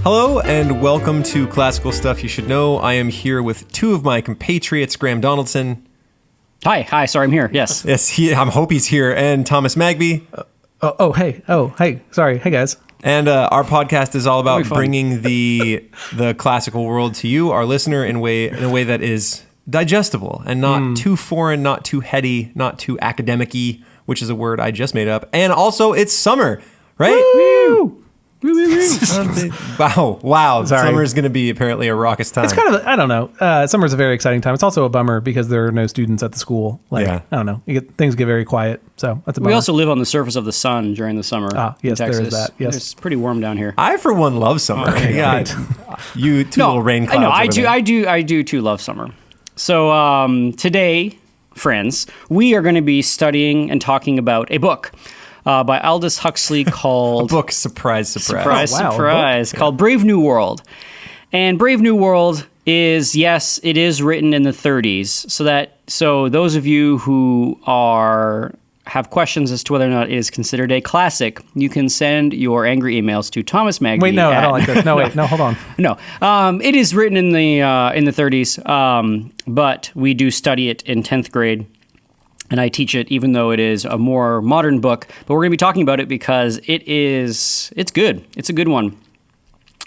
Hello and welcome to Classical Stuff You Should Know. I am here with two of my compatriots, Graham Donaldson. Hi. Sorry, I'm here. Yes. Yes, I hope he's here. And Thomas Magby. Hey. Sorry. Hey, guys. And our podcast is all about bringing the classical world to you, our listener, in a way that is digestible and not too foreign, not too heady, not too academic-y, which is a word I just made up. And also, it's summer, right? Woo! Wow. Sorry. Summer is going to be apparently a raucous time. It's kind of, I don't know. Summer's a very exciting time. It's also a bummer because there are no students at the school. I don't know. Things get very quiet. So that's a bummer. We also live on the surface of the sun during the summer. Yes, in Texas. there is that. Yes. It's pretty warm down here. I, for one, love summer. Okay, great. You two little rain clouds. No, I do. I do too love summer. So today, friends, we are going to be studying and talking about a book by Aldous Huxley called... A book, surprise. Surprise, called Brave New World. And Brave New World is, yes, it is written in the 30s. So those of you who have questions as to whether or not it is considered a classic, you can send your angry emails to Thomas Magby. Wait, no, I don't like this. No, hold on. No, it is written in the 30s, but we do study it in 10th grade. And I teach it, even though it is a more modern book. But we're going to be talking about it because it's good. It's a good one.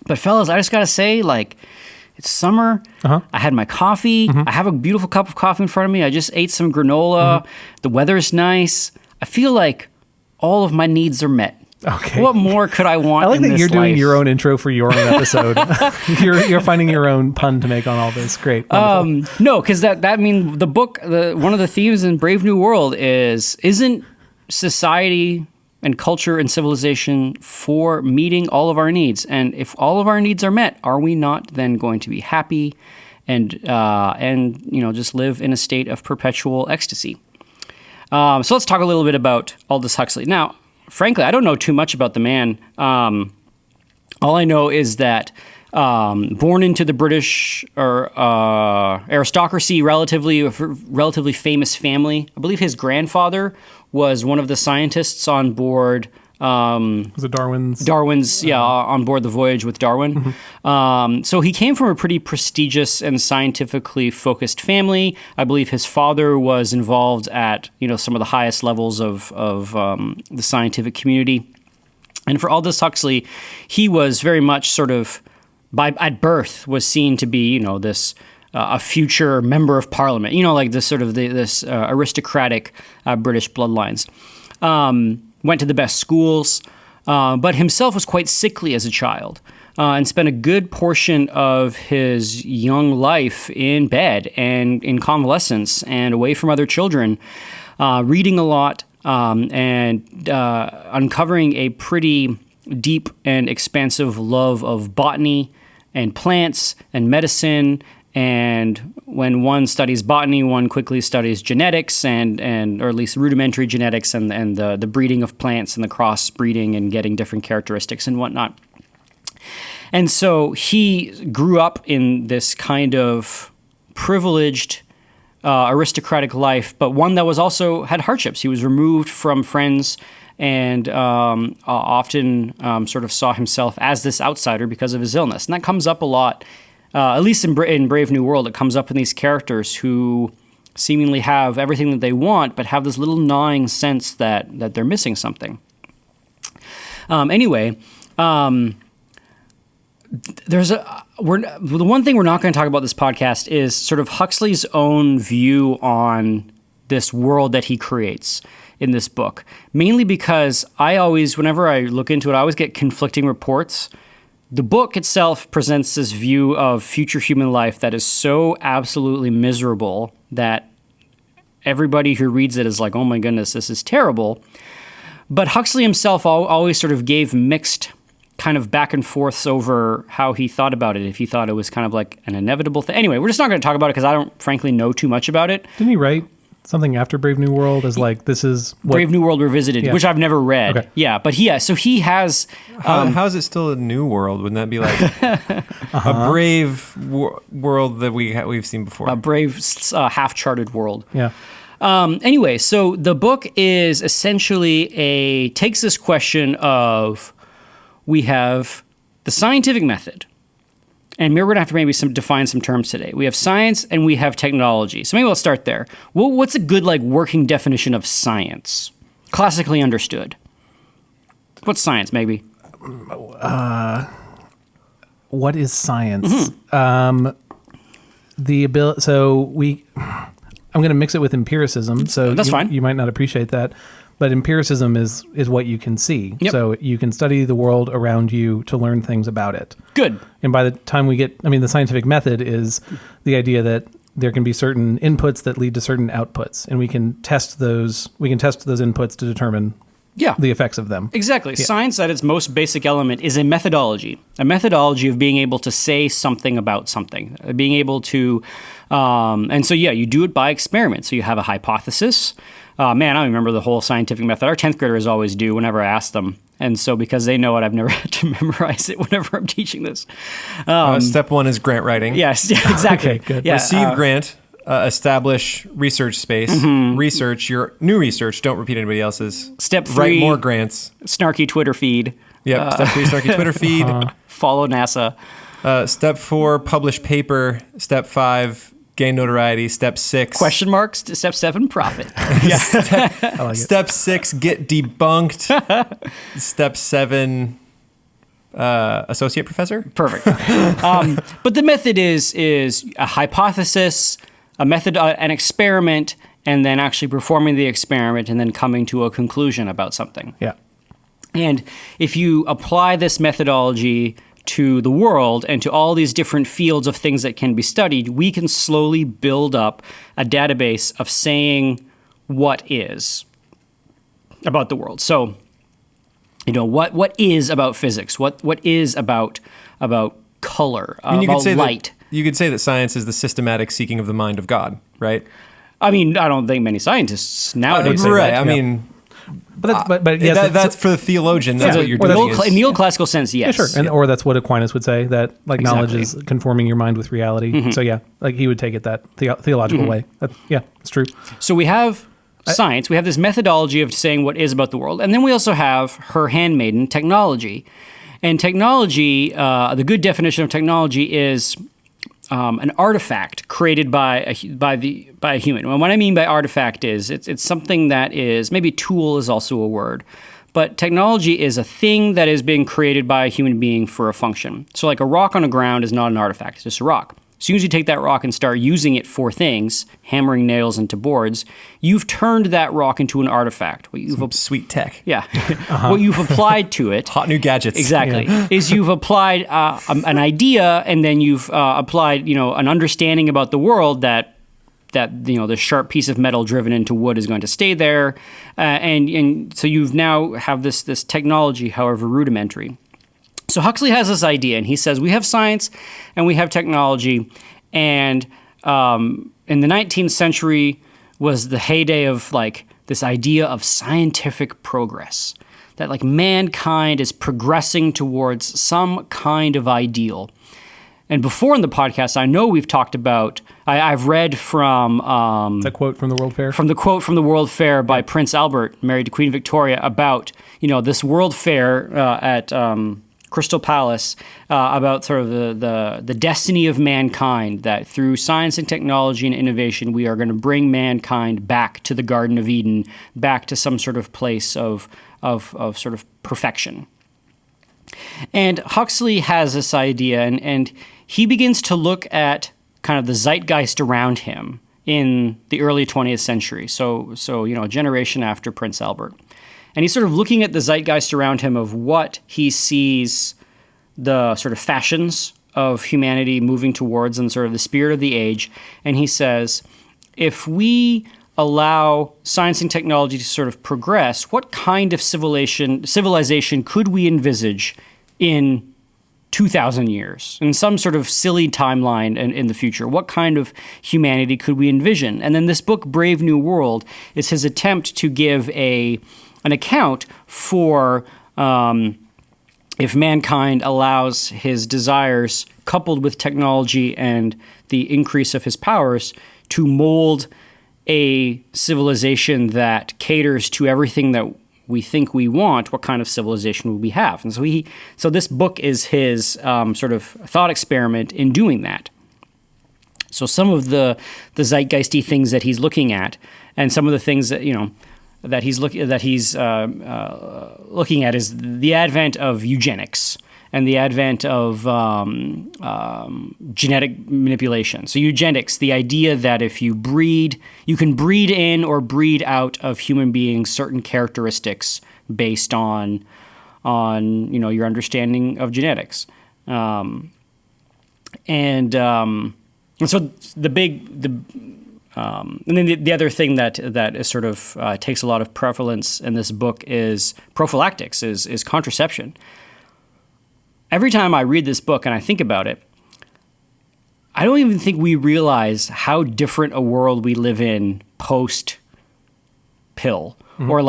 But fellas, I just got to say, it's summer. Uh-huh. I had my coffee. Mm-hmm. I have a beautiful cup of coffee in front of me. I just ate some granola. Mm-hmm. The weather's nice. I feel like all of my needs are met. Okay. What more could I want? I like that you're doing life? your own intro for your own episode. You're finding your own pun to make on all this. Great. No, because that means the book. One of the themes in Brave New World isn't society and culture and civilization for meeting all of our needs. And if all of our needs are met, are we not then going to be happy and just live in a state of perpetual ecstasy? So let's talk a little bit about Aldous Huxley now. Frankly, I don't know too much about the man. All I know is that born into the British aristocracy, relatively famous family. I believe his grandfather was one of the scientists on board. Was it Darwin's? Darwin's, on board the voyage with Darwin. Mm-hmm. So he came from a pretty prestigious and scientifically focused family. I believe his father was involved at some of the highest levels of the scientific community. And for Aldous Huxley, he was very much sort of at birth was seen to be this a future member of Parliament. This sort of this aristocratic British bloodlines. Went to the best schools, but himself was quite sickly as a child and spent a good portion of his young life in bed and in convalescence and away from other children, reading a lot and uncovering a pretty deep and expansive love of botany and plants and medicine. And when one studies botany, one quickly studies genetics and or at least rudimentary genetics and the breeding of plants and the cross breeding and getting different characteristics and whatnot. And so he grew up in this kind of privileged aristocratic life, but one that was also had hardships. He was removed from friends and often sort of saw himself as this outsider because of his illness. And that comes up a lot. At least in Brave New World, it comes up in these characters who seemingly have everything that they want, but have this little gnawing sense that they're missing something. The one thing we're not going to talk about this podcast is sort of Huxley's own view on this world that he creates in this book, mainly because whenever I look into it, I always get conflicting reports. The book itself presents this view of future human life that is so absolutely miserable that everybody who reads it is like, oh my goodness, this is terrible. But Huxley himself always sort of gave mixed kind of back and forths over how he thought about it, if he thought it was kind of like an inevitable thing. Anyway, we're just not going to talk about it because I don't frankly know too much about it. Didn't he write something after Brave New World as this is what... Brave New World Revisited, which I've never read. Okay. Yeah, but so he has... how is it still a new world? Wouldn't that be like a brave world that we've seen before? A brave, half-charted world. Yeah. Anyway, so the book is essentially takes this question of we have the scientific method, and we're going to have to maybe define some terms today. We have science and we have technology. So maybe we'll start there. What's a good working definition of science, classically understood? What's science, maybe? What is science? The ability. So I'm going to mix it with empiricism. So that's fine. You might not appreciate that, but empiricism is what you can see. Yep. So you can study the world around you to learn things about it. Good. And by the time the scientific method is the idea that there can be certain inputs that lead to certain outputs, and we can test those inputs to determine the effects of them. Exactly. Yeah. Science, at its most basic element, is a methodology of being able to say something about something, being able to, and so, you do it by experiment. So you have a hypothesis. Man, I remember the whole scientific method. Our 10th graders always do whenever I ask them. And so because they know it, I've never had to memorize it whenever I'm teaching this. Step 1 is grant writing. Yes, exactly. Okay, good. Yeah, Receive grant. Establish research space. Research your new research. Don't repeat anybody else's. Step 3. Write more grants. Snarky Twitter feed. Yep. Step 3, snarky Twitter feed. Follow NASA. Step 4, publish paper. Step 5, gain notoriety. Step 6. Question marks. Step 7, profit. Step 6, get debunked. Step 7, associate professor. Perfect. But the method is a hypothesis, a method, an experiment, and then actually performing the experiment and then coming to a conclusion about something. Yeah. And if you apply this methodology to the world and to all these different fields of things that can be studied, we can slowly build up a database of saying what is about the world. So, what is about physics? What is about color, about light? You could say that science is the systematic seeking of the mind of God, right? I mean, I don't think many scientists nowadays say right. that. I mean, but yes, that's for the theologian. That's what you're in doing. the neoclassical sense, yes. Yeah, sure. Or that's what Aquinas would say, that knowledge is conforming your mind with reality. So he would take it that theological way. It's true. So we have science. We have this methodology of saying what is about the world. And then we also have her handmaiden, technology. And technology, the good definition of technology is an artifact created by a human. And what I mean by artifact is it's something that is, maybe tool is also a word, but technology is a thing that is being created by a human being for a function. So like a rock on the ground is not an artifact, it's just a rock. As soon as you take that rock and start using it for things, hammering nails into boards, you've turned that rock into an artifact. Sweet tech. Yeah. What you've applied to it. Hot new gadgets. Exactly. Is you've applied an idea, and then you've applied, an understanding about the world that the sharp piece of metal driven into wood is going to stay there. And so you've now have this technology, however rudimentary. So Huxley has this idea, and he says we have science and we have technology, and in the 19th century was the heyday of this idea of scientific progress, that mankind is progressing towards some kind of ideal. And before in the podcast, I know we've talked about, I've read from... that quote from the World Fair? From the quote from the World Fair by Prince Albert, married to Queen Victoria, about, this World Fair at Crystal Palace, about sort of the destiny of mankind, that through science and technology and innovation, we are going to bring mankind back to the Garden of Eden, back to some sort of place of sort of perfection. And Huxley has this idea, and he begins to look at kind of the zeitgeist around him in the early 20th century, so a generation after Prince Albert. And he's sort of looking at the zeitgeist around him of what he sees the sort of fashions of humanity moving towards and sort of the spirit of the age. And he says, if we allow science and technology to sort of progress, what kind of civilization could we envisage in 2,000 years, in some sort of silly timeline in the future? What kind of humanity could we envision? And then this book, Brave New World, is his attempt to give an account for if mankind allows his desires, coupled with technology and the increase of his powers, to mold a civilization that caters to everything that we think we want, what kind of civilization would we have? And so this book is his sort of thought experiment in doing that. So some of the zeitgeisty things that he's looking at, and some of the things that that he's looking at is the advent of eugenics and the advent of genetic manipulation. So eugenics, the idea that if you breed, you can breed in or breed out of human beings certain characteristics based on your understanding of genetics, and so and then the other thing that is sort of takes a lot of prevalence in this book is prophylactics, is contraception. Every time I read this book and I think about it, I don't even think we realize how different a world we live in post-pill or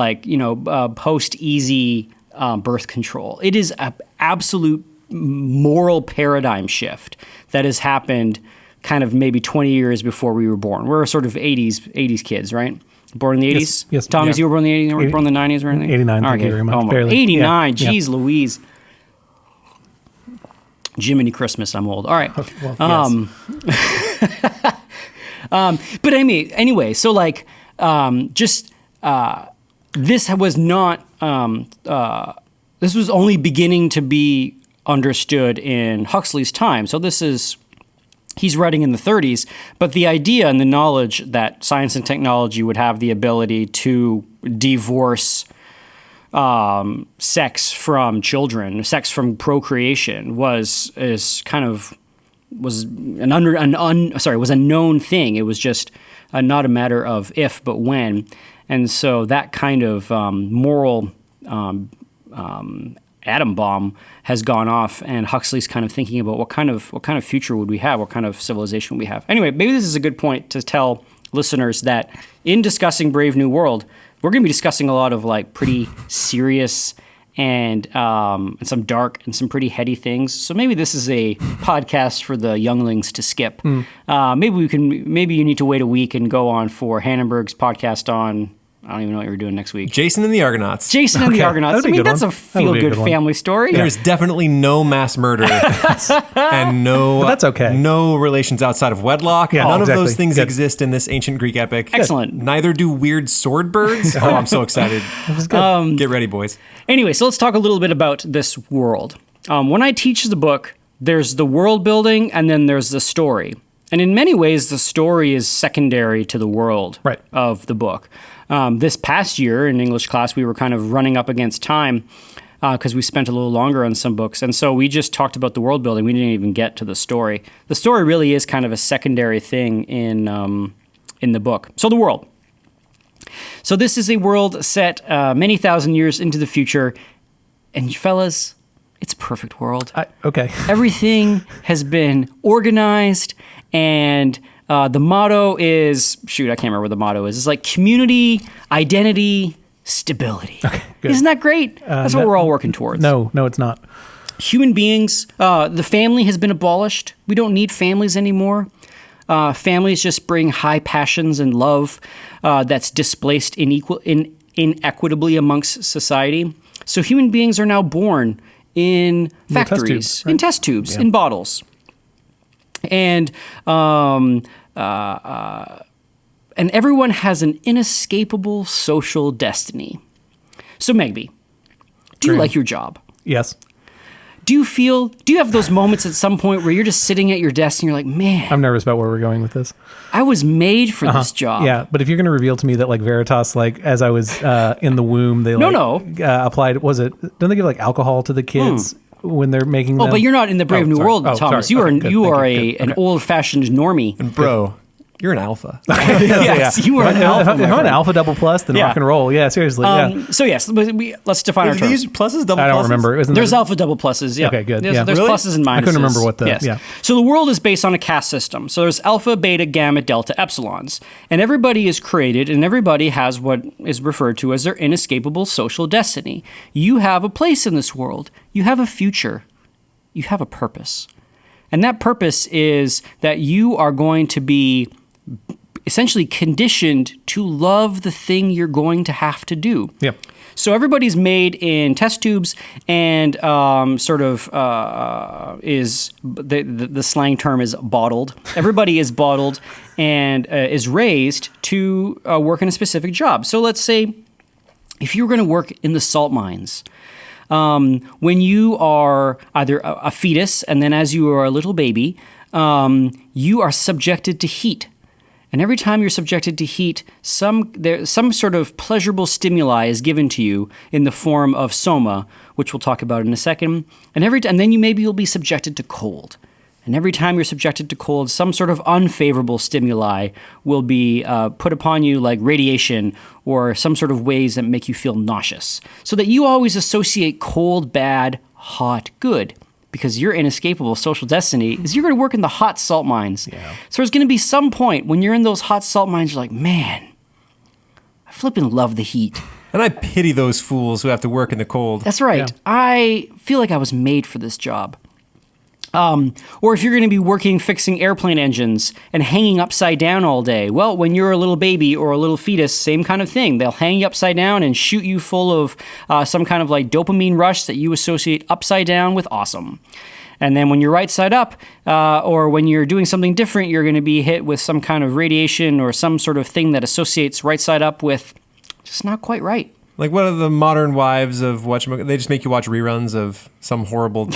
post-easy birth control. It is an absolute moral paradigm shift that has happened kind of maybe 20 years before we were born. We're sort of 80s kids, right? Born in the 80s? Yes. Thomas, you were born in the 80s? Were you born in the 90s or anything? 89, thank you very much. Barely. 89, yeah. Jeez Louise. Jiminy Christmas, I'm old. All right. Well, yes. But anyway, so this was not, this was only beginning to be understood in Huxley's time. So he's writing in the 30s, but the idea and the knowledge that science and technology would have the ability to divorce sex from children, sex from procreation was a known thing. It was just not a matter of if, but when. And so that kind of moral atom bomb has gone off, and Huxley's kind of thinking about what kind of future would we have, what kind of civilization would we have. Anyway, maybe this is a good point to tell listeners that in discussing Brave New World, we're going to be discussing a lot of pretty serious and some dark and some pretty heady things. So maybe this is a podcast for the younglings to skip. Maybe you need to wait a week and go on for Hannenberg's podcast on, I don't even know what you're doing next week. Jason and the Argonauts. And the Argonauts. That's a feel-good family story. There's definitely no mass murder and but that's okay. No relations outside of wedlock. Yeah, None exactly. of those things exist in this ancient Greek epic. Excellent. Neither do weird sword birds. Oh, I'm so excited. Get ready, boys. Anyway, so let's talk a little bit about this world. When I teach the book, there's the world building and then there's the story. And in many ways, the story is secondary to the world of the book. This past year in English class, we were kind of running up against time because we spent a little longer on some books. And so we just talked about the world building. We didn't even get to the story. The story really is kind of a secondary thing in the book. So the world. So this is a world set many thousand years into the future. And fellas, it's a perfect world. Okay. Everything has been organized, and the motto is, I can't remember what the motto is. It's like community, identity, stability. Okay, good. Isn't that great? That's what we're all working towards. No, it's not. Human beings, the family has been abolished. We don't need families anymore. Families just bring high passions and love that's displaced inequitably amongst society. So human beings are now born in factories, in test tubes, in bottles. And everyone has an inescapable social destiny. So Megby, do you like your job? Yes. Do you have those moments at some point where you're just sitting at your desk and you're like, man, I'm nervous about where we're going with this. I was made for this job. Yeah, but if you're going to reveal to me that Veritas, as I was in the womb, they applied, didn't they give alcohol to the kids when they're making them? Oh, but you're not in the Brave New World, Thomas. Sorry. You are an old-fashioned normie. And bro, you're an alpha. Yes, you are an alpha. If I'm an alpha double plus, then rock and roll. Yeah, seriously. So yes, let's define our terms. These pluses, double pluses? I don't remember. There's alpha double pluses. Yeah. Okay, good. There's Really? pluses and minuses. I couldn't remember what the. Yes. Yeah. So the world is based on a caste system. So there's alpha, beta, gamma, delta, epsilons, and everybody is created, and everybody has what is referred to as their inescapable social destiny. You have a place in this world. You have a future. You have a purpose, and that purpose is that you are going to be essentially conditioned to love the thing you're going to have to do. Yep. So everybody's made in test tubes and is the slang term is bottled. Everybody is bottled and is raised to work in a specific job. So let's say if you were going to work in the salt mines, when you are either a fetus and then as you are a little baby, you are subjected to heat. And every time you're subjected to heat, some sort of pleasurable stimuli is given to you in the form of soma, which we'll talk about in a second. And then you'll be subjected to cold. And every time you're subjected to cold, some sort of unfavorable stimuli will be put upon you, like radiation or some sort of ways that make you feel nauseous. So that you always associate cold, bad, hot, good. Because your inescapable social destiny is you're going to work in the hot salt mines. Yeah. So there's going to be some point when you're in those hot salt mines, you're like, man, I flipping love the heat. And I pity those fools who have to work in the cold. That's right. Yeah. I feel like I was made for this job. Or if you're going to be working fixing airplane engines and hanging upside down all day, well, when you're a little baby or a little fetus, same kind of thing. They'll hang you upside down and shoot you full of some kind of like dopamine rush that you associate upside down with awesome. And then when you're right side up, or when you're doing something different, you're going to be hit with some kind of radiation or some sort of thing that associates right side up with just not quite right. Like one of the modern wives of they just make you watch reruns of some horrible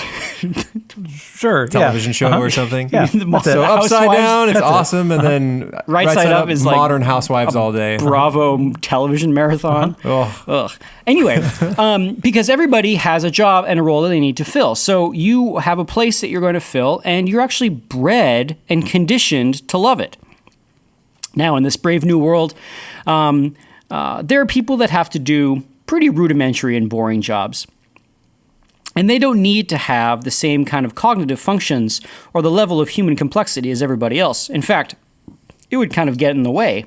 television show or something. Yeah. So upside down, it's awesome, and then right side up is like Modern Housewives all day. Bravo television marathon. Ugh. Anyway, because everybody has a job and a role that they need to fill. So you have a place that you're going to fill, and you're actually bred and conditioned to love it. Now, in this brave new world, there are people that have to do pretty rudimentary and boring jobs. And they don't need to have the same kind of cognitive functions or the level of human complexity as everybody else. In fact, it would kind of get in the way.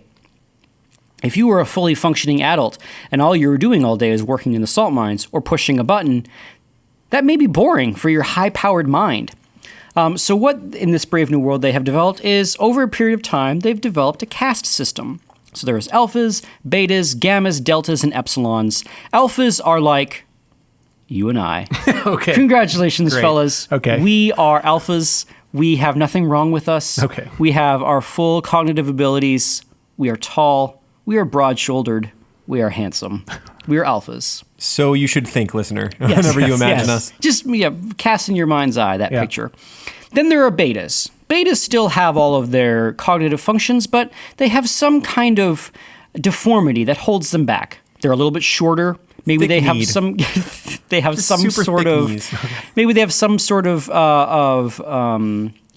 If you were a fully functioning adult and all you were doing all day is working in the salt mines or pushing a button, that may be boring for your high-powered mind. So what in this brave new world they have developed is, over a period of time, they've developed a caste system. So there's alphas, betas, gammas, deltas, and epsilons. Alphas are like you and I. Okay. Congratulations, Great. fellas. Okay. We are alphas. We have nothing wrong with us. Okay. We have our full cognitive abilities. We are tall. We are broad-shouldered. We are handsome. We are alphas. So you should think, listener, whenever you imagine us. Just cast in your mind's eye that picture. Then there are betas. Betas still have all of their cognitive functions, but they have some kind of deformity that holds them back. They're a little bit shorter. Maybe they have some. They have some sort of. Maybe they have some sort of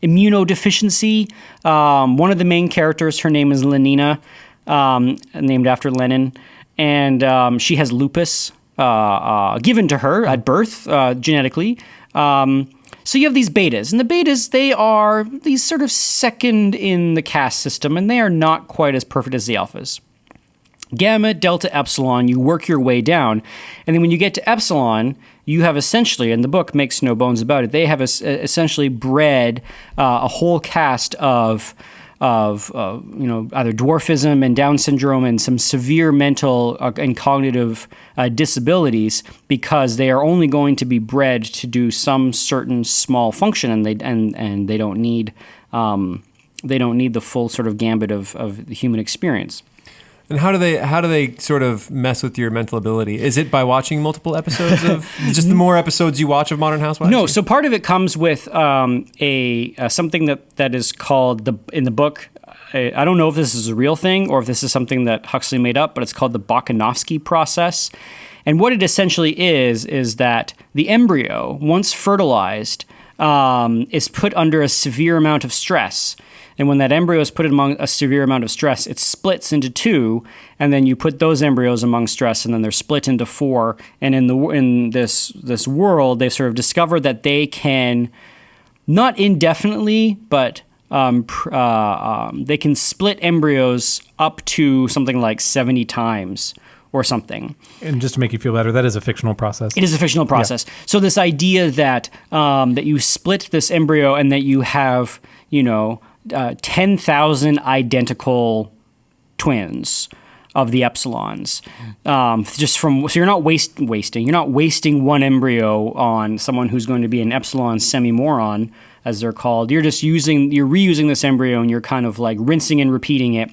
immunodeficiency. One of the main characters, her name is Lenina, named after Lenin, and she has lupus given to her at birth genetically. So you have these betas, and the betas, they are these sort of second in the caste system, and they are not quite as perfect as the alphas. Gamma, delta, epsilon, you work your way down, and then when you get to epsilon, you have essentially, and the book makes no bones about it, they have essentially bred a whole cast of either dwarfism and Down syndrome and some severe mental and cognitive disabilities, because they are only going to be bred to do some certain small function, and they don't need the full sort of gambit of the human experience. And how do they sort of mess with your mental ability? Is it by watching multiple episodes of just the more episodes you watch of Modern Housewives? No, so part of it comes with something that is called in the book. I don't know if this is a real thing or if this is something that Huxley made up, but it's called the Bokanovsky process. And what it essentially is that the embryo, once fertilized, is put under a severe amount of stress. And when that embryo is put among a severe amount of stress, it splits into two, and then you put those embryos among stress, and then they're split into four. And in this world, they've sort of discovered that they can, not indefinitely, but they can split embryos up to something like 70 times or something. And just to make you feel better, that is a fictional process. It is a fictional process. Yeah. So this idea that that you split this embryo and that you have, 10,000 identical twins of the epsilons. So you're not wasting. You're not wasting one embryo on someone who's going to be an epsilon semi-moron, as they're called. You're reusing this embryo, and you're kind of like rinsing and repeating it,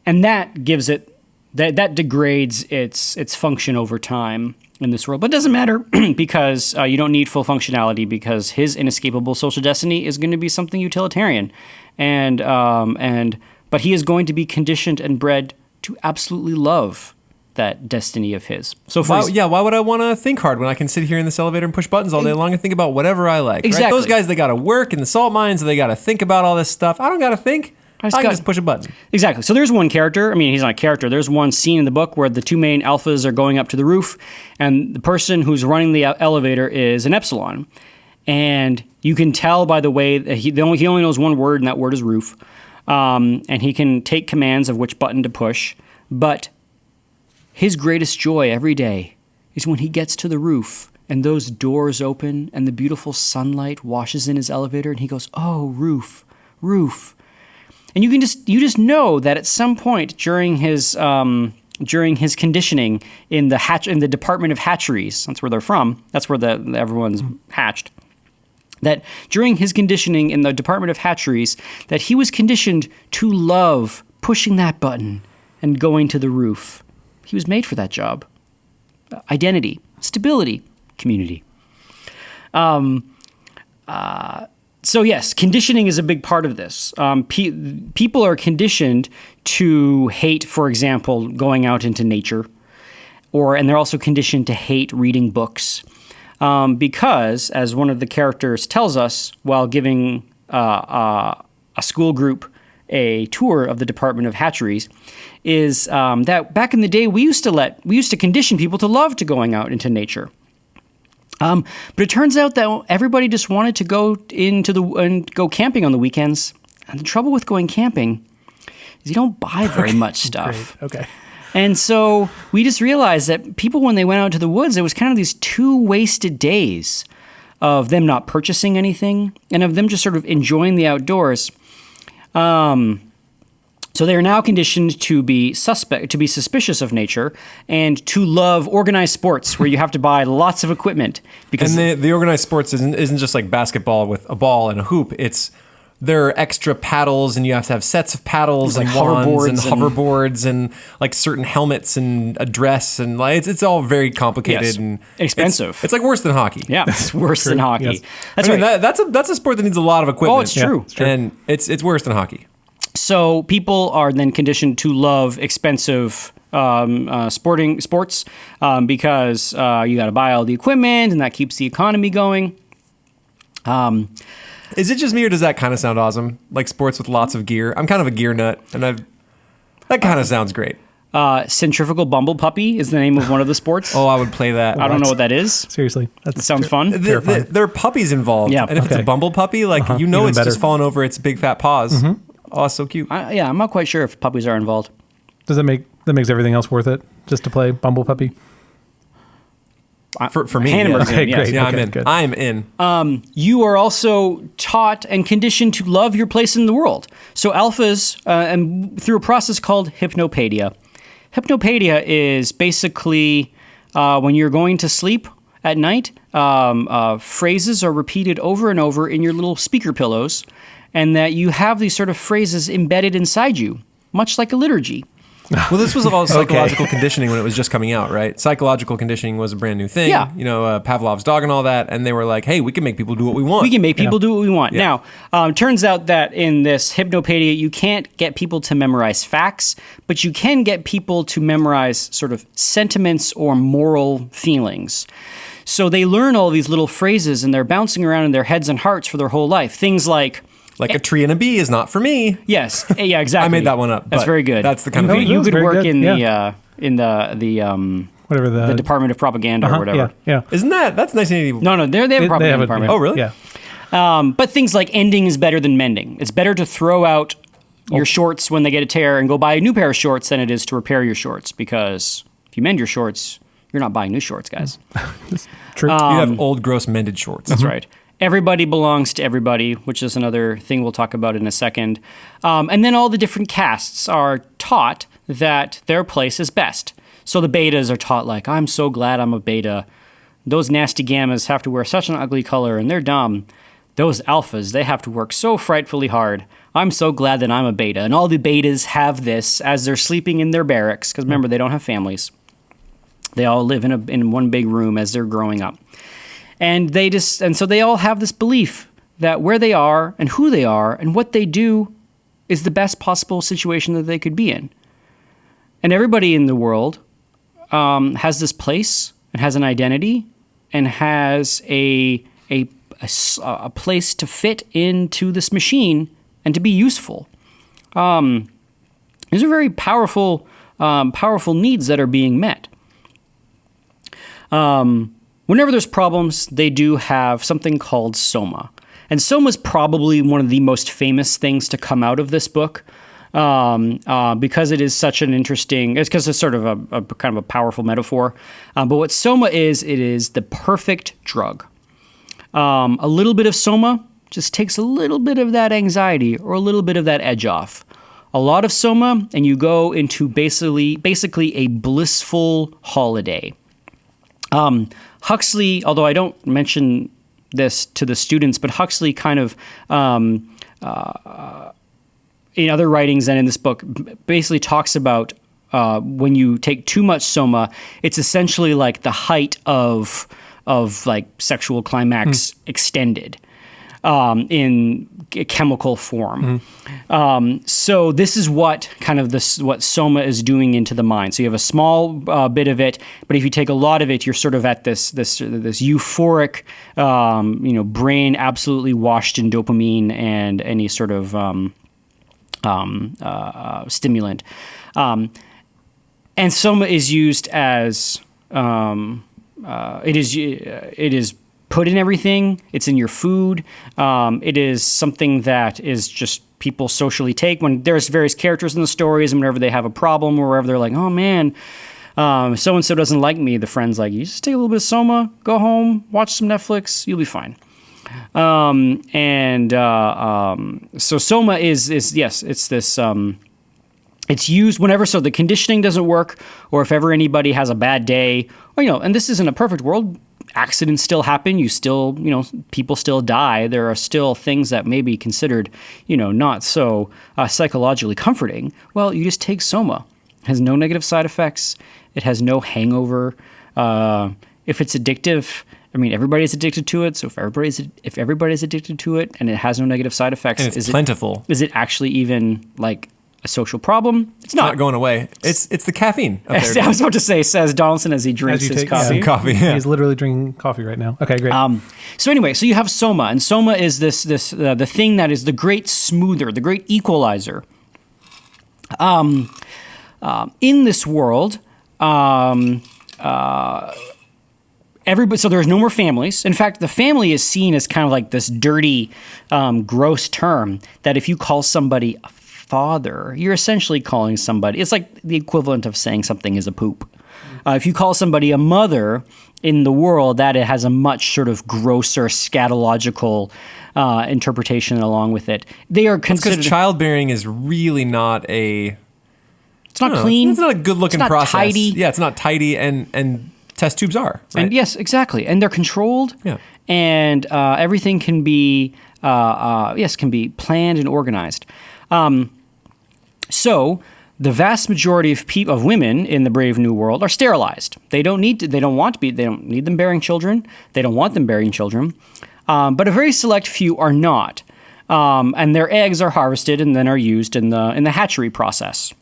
and that gives it that degrades its function over time in this world. But it doesn't matter because you don't need full functionality, because his inescapable social destiny is going to be something utilitarian, but he is going to be conditioned and bred to absolutely love that destiny of his. So why would I want to think hard when I can sit here in this elevator and push buttons all day long and think about whatever I like? Exactly. Right? Those guys, they got to work in the salt mines, they got to think about all this stuff. I don't got to think. I can just push a button. Exactly. So there's one character. I mean, he's not a character. There's one scene in the book where the two main alphas are going up to the roof, and the person who's running the elevator is an epsilon. And you can tell by the way that he only knows one word, and that word is roof. And he can take commands of which button to push. But his greatest joy every day is when he gets to the roof and those doors open and the beautiful sunlight washes in his elevator, and he goes, "Oh, roof, roof." And you just know that at some point during his conditioning in the Department of Hatcheries, that's where they're from, that's where everyone's hatched, that during his conditioning in the Department of Hatcheries, that he was conditioned to love pushing that button and going to the roof. He was made for that job. Identity, stability, community. So yes, conditioning is a big part of this. People are conditioned to hate, for example, going out into nature, and they're also conditioned to hate reading books, because, as one of the characters tells us while giving a school group a tour of the Department of Hatcheries, is that back in the day we used to condition people to love to going out into nature. But it turns out that everybody just wanted to go go camping on the weekends. And the trouble with going camping is you don't buy very much stuff. Great. Okay. And so we just realized that people, when they went out to the woods, it was kind of these 2 wasted days of them not purchasing anything and of them just sort of enjoying the outdoors. So they are now conditioned to be suspicious of nature, and to love organized sports where you have to buy lots of equipment. Because the organized sports isn't just like basketball with a ball and a hoop. There are extra paddles, and you have to have sets of paddles and hoverboards and like certain helmets and a dress, and like it's all very complicated and expensive. It's like worse than hockey. Yeah, it's worse than hockey. Yes. That's a sport that needs a lot of equipment. Oh, it's true. And it's worse than hockey. So people are then conditioned to love expensive sports because you got to buy all the equipment, and that keeps the economy going. Is it just me, or does that kind of sound awesome? Like sports with lots of gear? I'm kind of a gear nut, and that kind of sounds great. Centrifugal Bumble Puppy is the name of one of the sports. Oh, I would play that. I don't know what that is. Seriously. That sounds fun. There are puppies involved. Yeah. And if it's a Bumble Puppy, it's Even better. just falling over its big fat paws. Mm-hmm. Oh, it's so cute. I'm not quite sure if puppies are involved. Does that makes everything else worth it, just to play Bumble Puppy? For me, Hammer's okay, in, yes. great. Yeah, okay, I'm in. Good. I'm in. You are also taught and conditioned to love your place in the world. So alphas, and through a process called hypnopadia. Hypnopadia is basically when you're going to sleep at night, phrases are repeated over and over in your little speaker pillows, and that you have these sort of phrases embedded inside you, much like a liturgy. Well, this was all psychological conditioning when it was just coming out, right? Psychological conditioning was a brand new thing. Yeah. Pavlov's dog and all that, and they were like, hey, we can make people do what we want. We can make people do what we want. Yeah. Now, turns out that in this hypnopadia, you can't get people to memorize facts, but you can get people to memorize sort of sentiments or moral feelings. So they learn all these little phrases, and they're bouncing around in their heads and hearts for their whole life. Things like a tree and a bee is not for me. Yes, yeah, exactly. I made that one up. That's very good. That's the kind of thing. You could work good. in Yeah. whatever the Department of Propaganda or whatever. Yeah. Isn't that's 1980? No, they have a propaganda department. Oh, really? Yeah. But things like ending is better than mending. It's better to throw out your shorts when they get a tear and go buy a new pair of shorts than it is to repair your shorts, because if you mend your shorts, you're not buying new shorts, guys. True. You have old, gross, mended shorts. That's right. everybody belongs to everybody, which is another thing we'll talk about in a second. And then all the different castes are taught that their place is best. So the betas are taught like, I'm so glad I'm a beta. Those nasty gammas have to wear such an ugly color and they're dumb. Those alphas, they have to work so frightfully hard. I'm so glad that I'm a beta. And all the betas have this as they're sleeping in their barracks, because remember, they don't have families. They all live in one big room as they're growing up. And so they all have this belief that where they are and who they are and what they do is the best possible situation that they could be in. And everybody in the world has this place and has an identity and has a place to fit into this machine and to be useful. These are very powerful needs that are being met. Whenever there's problems, they do have something called soma. And soma is probably one of the most famous things to come out of this book, because it is such an interesting, it's because it's sort of a kind of a powerful metaphor. But what soma is, it is the perfect drug. A little bit of soma just takes a little bit of that anxiety or a little bit of that edge off. A lot of soma, and you go into basically a blissful holiday. Huxley, although I don't mention this to the students, but Huxley kind of, in other writings and in this book, basically talks about when you take too much soma, it's essentially like the height of like sexual climax extended in chemical form. So this is what soma is doing into the mind. So you have a small bit of it, but if you take a lot of it, you're sort of at this euphoric, brain absolutely washed in dopamine and any sort of stimulant. And soma is used as it is put in everything. It's in your food. It is something that is just people socially take when there's various characters in the stories, and whenever they have a problem or wherever they're like, oh man, so-and-so doesn't like me. The friend's like, you just take a little bit of soma, go home, watch some Netflix, you'll be fine. So soma is yes, it's this, it's used whenever, so the conditioning doesn't work, or if ever anybody has a bad day, or, and this isn't a perfect world, accidents still happen, people still die, there are still things that may be considered, not so psychologically comforting. Well, you just take soma. It has no negative side effects. It has no hangover. If it's addictive, everybody's addicted to it. So if everybody's addicted to it and it has no negative side effects, and it's plentiful. Is it actually even like a social problem? It's not going away. It's the caffeine. I was about to say, says Donaldson as he drinks his coffee. Coffee. Yeah. He's literally drinking coffee right now. Okay, great. So anyway, so you have soma, and soma is the thing that is the great smoother, the great equalizer. In this world, so there's no more families. In fact, the family is seen as kind of like this dirty, gross term that if you call somebody a father, you're essentially calling somebody, it's like the equivalent of saying something is a poop. If you call somebody a mother in the world, that it has a much sort of grosser scatological interpretation along with it. They are considered... Because childbearing is really not a... It's not clean. It's not a good-looking process. Tidy. Yeah, it's not tidy, and test tubes are. Right? And yes, exactly. And they're controlled. Yeah. And everything can be, can be planned and organized. So the vast majority of women in the Brave New World are sterilized. They don't need them bearing children. They don't want them bearing children. But a very select few are not. And their eggs are harvested and then are used in the hatchery process.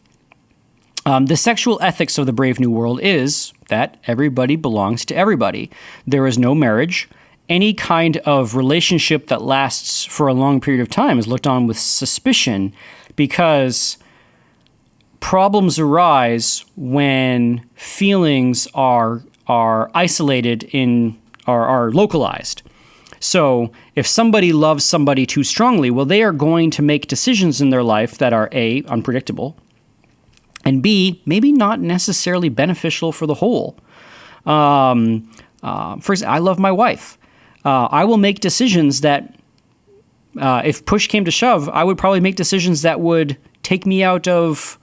The sexual ethics of the Brave New World is that everybody belongs to everybody. There is no marriage. Any kind of relationship that lasts for a long period of time is looked on with suspicion, because problems arise when feelings are isolated are localized. So if somebody loves somebody too strongly, well, they are going to make decisions in their life that are A, unpredictable, and B, maybe not necessarily beneficial for the whole. For example, I love my wife. I will make decisions that, if push came to shove, I would probably make decisions that would take me out of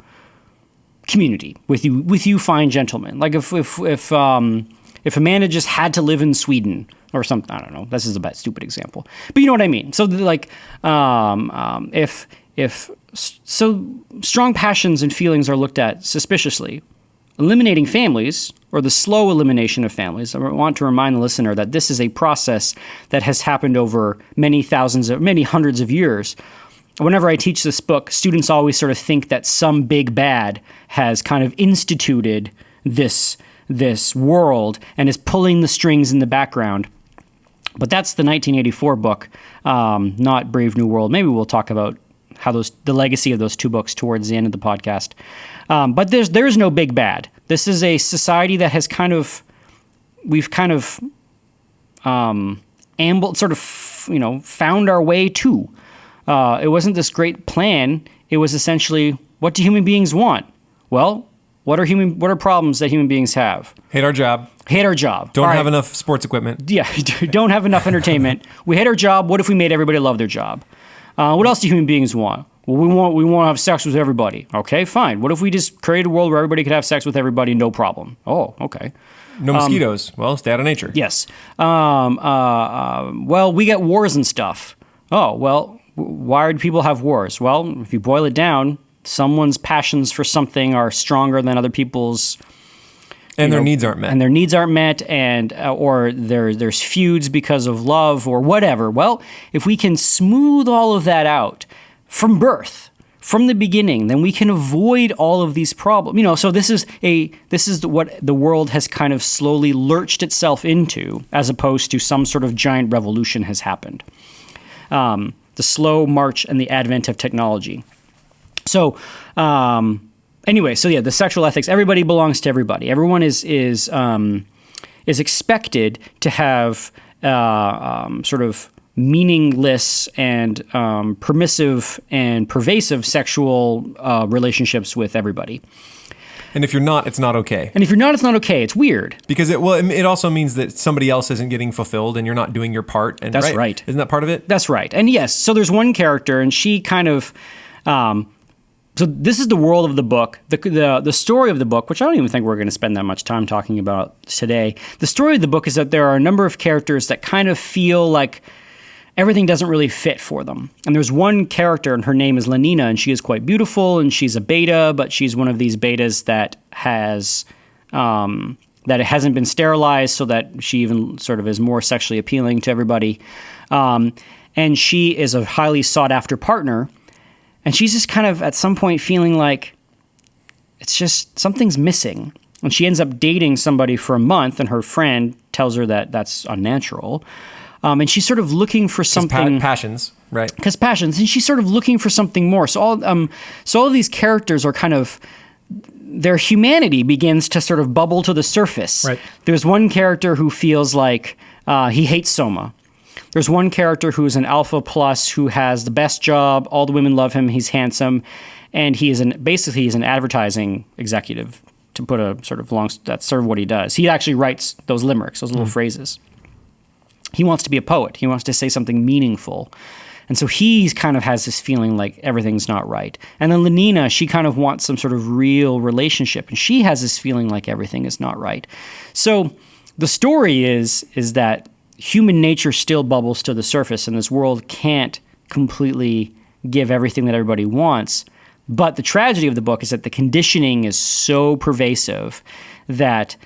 community with you fine gentlemen. Like if a man had just had to live in Sweden or something, I don't know. This is a stupid example, but you know what I mean. So like, if strong passions and feelings are looked at suspiciously, eliminating families, or the slow elimination of families, I want to remind the listener that this is a process that has happened over many hundreds of years. Whenever I teach this book, students always sort of think that some big bad has kind of instituted this world and is pulling the strings in the background. But that's the 1984 book, not Brave New World. Maybe we'll talk about how the legacy of those two books towards the end of the podcast. But there's no big bad. This is a society that has we've ambled, sort of, found our way to. It wasn't this great plan. It was essentially, what do human beings want? Well, what are problems that human beings have? Hate our job. Don't have enough sports equipment. Yeah, don't have enough entertainment. We hate our job. What if we made everybody love their job? What else do human beings want? Well, we want to have sex with everybody. Okay, fine. What if we just create a world where everybody could have sex with everybody, no problem? Oh, okay. No mosquitoes. Well, stay out of nature. Yes. Well, we get wars and stuff. Oh, well, why do people have wars? Well, if you boil it down, someone's passions for something are stronger than other people's. And their needs aren't met. Or there's feuds because of love or whatever. Well, if we can smooth all of that out from birth, from the beginning, then we can avoid all of these problems. So this is what the world has kind of slowly lurched itself into, as opposed to some sort of giant revolution has happened. The slow march and the advent of technology. So, anyway, the sexual ethics. Everybody belongs to everybody. Everyone is expected to have sort of meaningless and permissive and pervasive sexual relationships with everybody. And if you're not, it's not okay. It's weird. Because it also means that somebody else isn't getting fulfilled and you're not doing your part. And that's right. Isn't that part of it? That's right. And yes, so there's one character, and she kind of. So this is the world of the book, the story of the book, which I don't even think we're going to spend that much time talking about today. The story of the book is that there are a number of characters that kind of feel like everything doesn't really fit for them. And there's one character, and her name is Lenina, and she is quite beautiful, and she's a beta, but she's one of these betas that has that it hasn't been sterilized, so that she even sort of is more sexually appealing to everybody. And she is a highly sought-after partner. And she's just kind of at some point feeling like it's just something's missing. And she ends up dating somebody for a month, and her friend tells her that that's unnatural. And she's sort of looking for something. Passions, right? Because passions, and she's sort of looking for something more. So all of these characters are kind of, their humanity begins to sort of bubble to the surface. Right. There's one character who feels like he hates Soma. There's one character who's an alpha plus who has the best job. All the women love him. He's handsome. And he's an advertising executive, to put a sort of that's sort of what he does. He actually writes those limericks, those little phrases. He wants to be a poet. He wants to say something meaningful. And so he kind of has this feeling like everything's not right. And then Lenina, she kind of wants some sort of real relationship. And she has this feeling like everything is not right. So the story is that human nature still bubbles to the surface, and this world can't completely give everything that everybody wants. But the tragedy of the book is that the conditioning is so pervasive that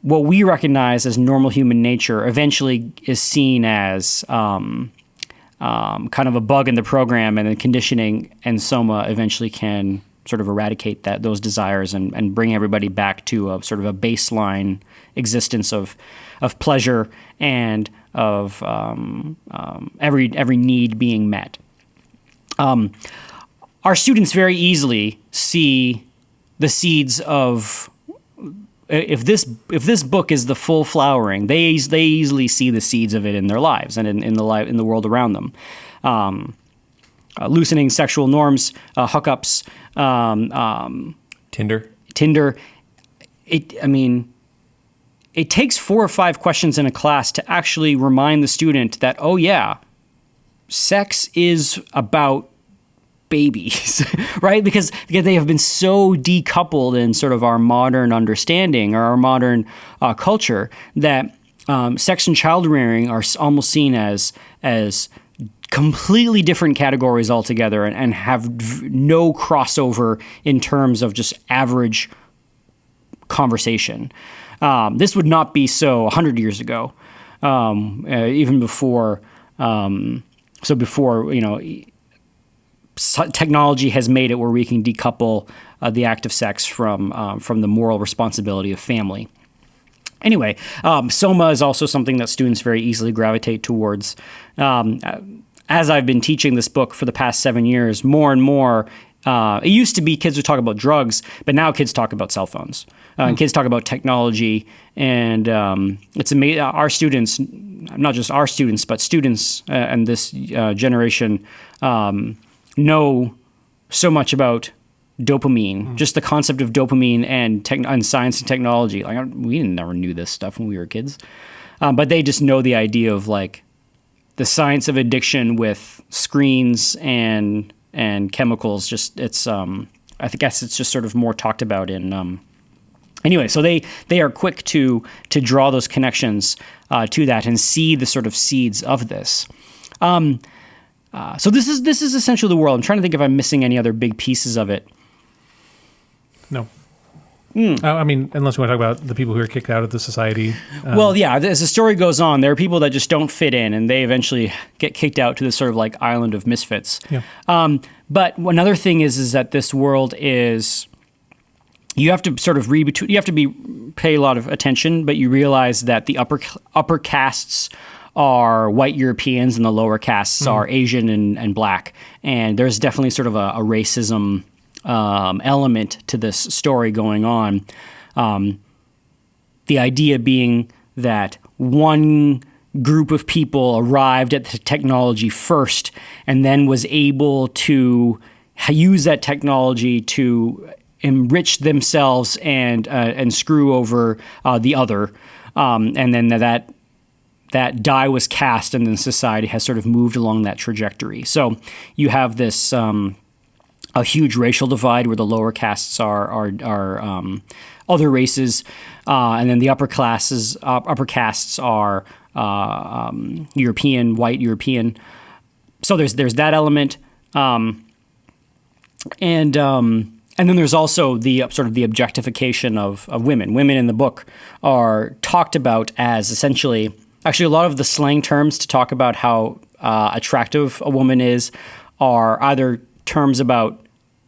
what we recognize as normal human nature eventually is seen as kind of a bug in the program, and the conditioning and Soma eventually can sort of eradicate those desires and bring everybody back to a sort of a baseline existence of pleasure and of every need being met. Our students very easily see the seeds of, if this book is the full flowering, they easily see the seeds of it in their lives and in the world around them. Loosening sexual norms, hookups, it takes 4 or 5 questions in a class to actually remind the student that, oh yeah, sex is about babies, right? Because they have been so decoupled in sort of our modern understanding or our modern culture that sex and child rearing are almost seen as completely different categories altogether and have no crossover in terms of just average conversation. This would not be so 100 years ago, even before. So before, technology has made it where we can decouple the act of sex from the moral responsibility of family. Anyway, soma is also something that students very easily gravitate towards. As I've been teaching this book for the past 7 years, more and more, it used to be kids would talk about drugs, but now kids talk about cell phones. And kids talk about technology, and it's amazing. Our students, not just our students, but students and this generation know so much about dopamine, just the concept of dopamine and science and technology. Like we never knew this stuff when we were kids, but they just know the idea of like the science of addiction with screens and chemicals. Just it's I guess it's just sort of more talked about in. Anyway, so they are quick to draw those connections to that and see the sort of seeds of this. So this is essentially the world. I'm trying to think if I'm missing any other big pieces of it. No. I mean, unless you want to talk about the people who are kicked out of the society. Well, yeah, as the story goes on, there are people that just don't fit in, and they eventually get kicked out to this sort of like island of misfits. Yeah. But another thing is that this world is... You have to sort of read between. You have to pay a lot of attention, but you realize that the upper castes are white Europeans and the lower castes are Asian and black. And there's definitely sort of a racism element to this story going on. The idea being that one group of people arrived at the technology first and then was able to use that technology to enrich themselves and screw over the other, and then that die was cast, and then society has sort of moved along that trajectory. So you have this a huge racial divide where the lower castes are other races, and then the upper castes are European, white European. So there's that element, and then there's also the sort of the objectification of women. Women in the book are talked about as essentially, actually a lot of the slang terms to talk about how attractive a woman is are either terms about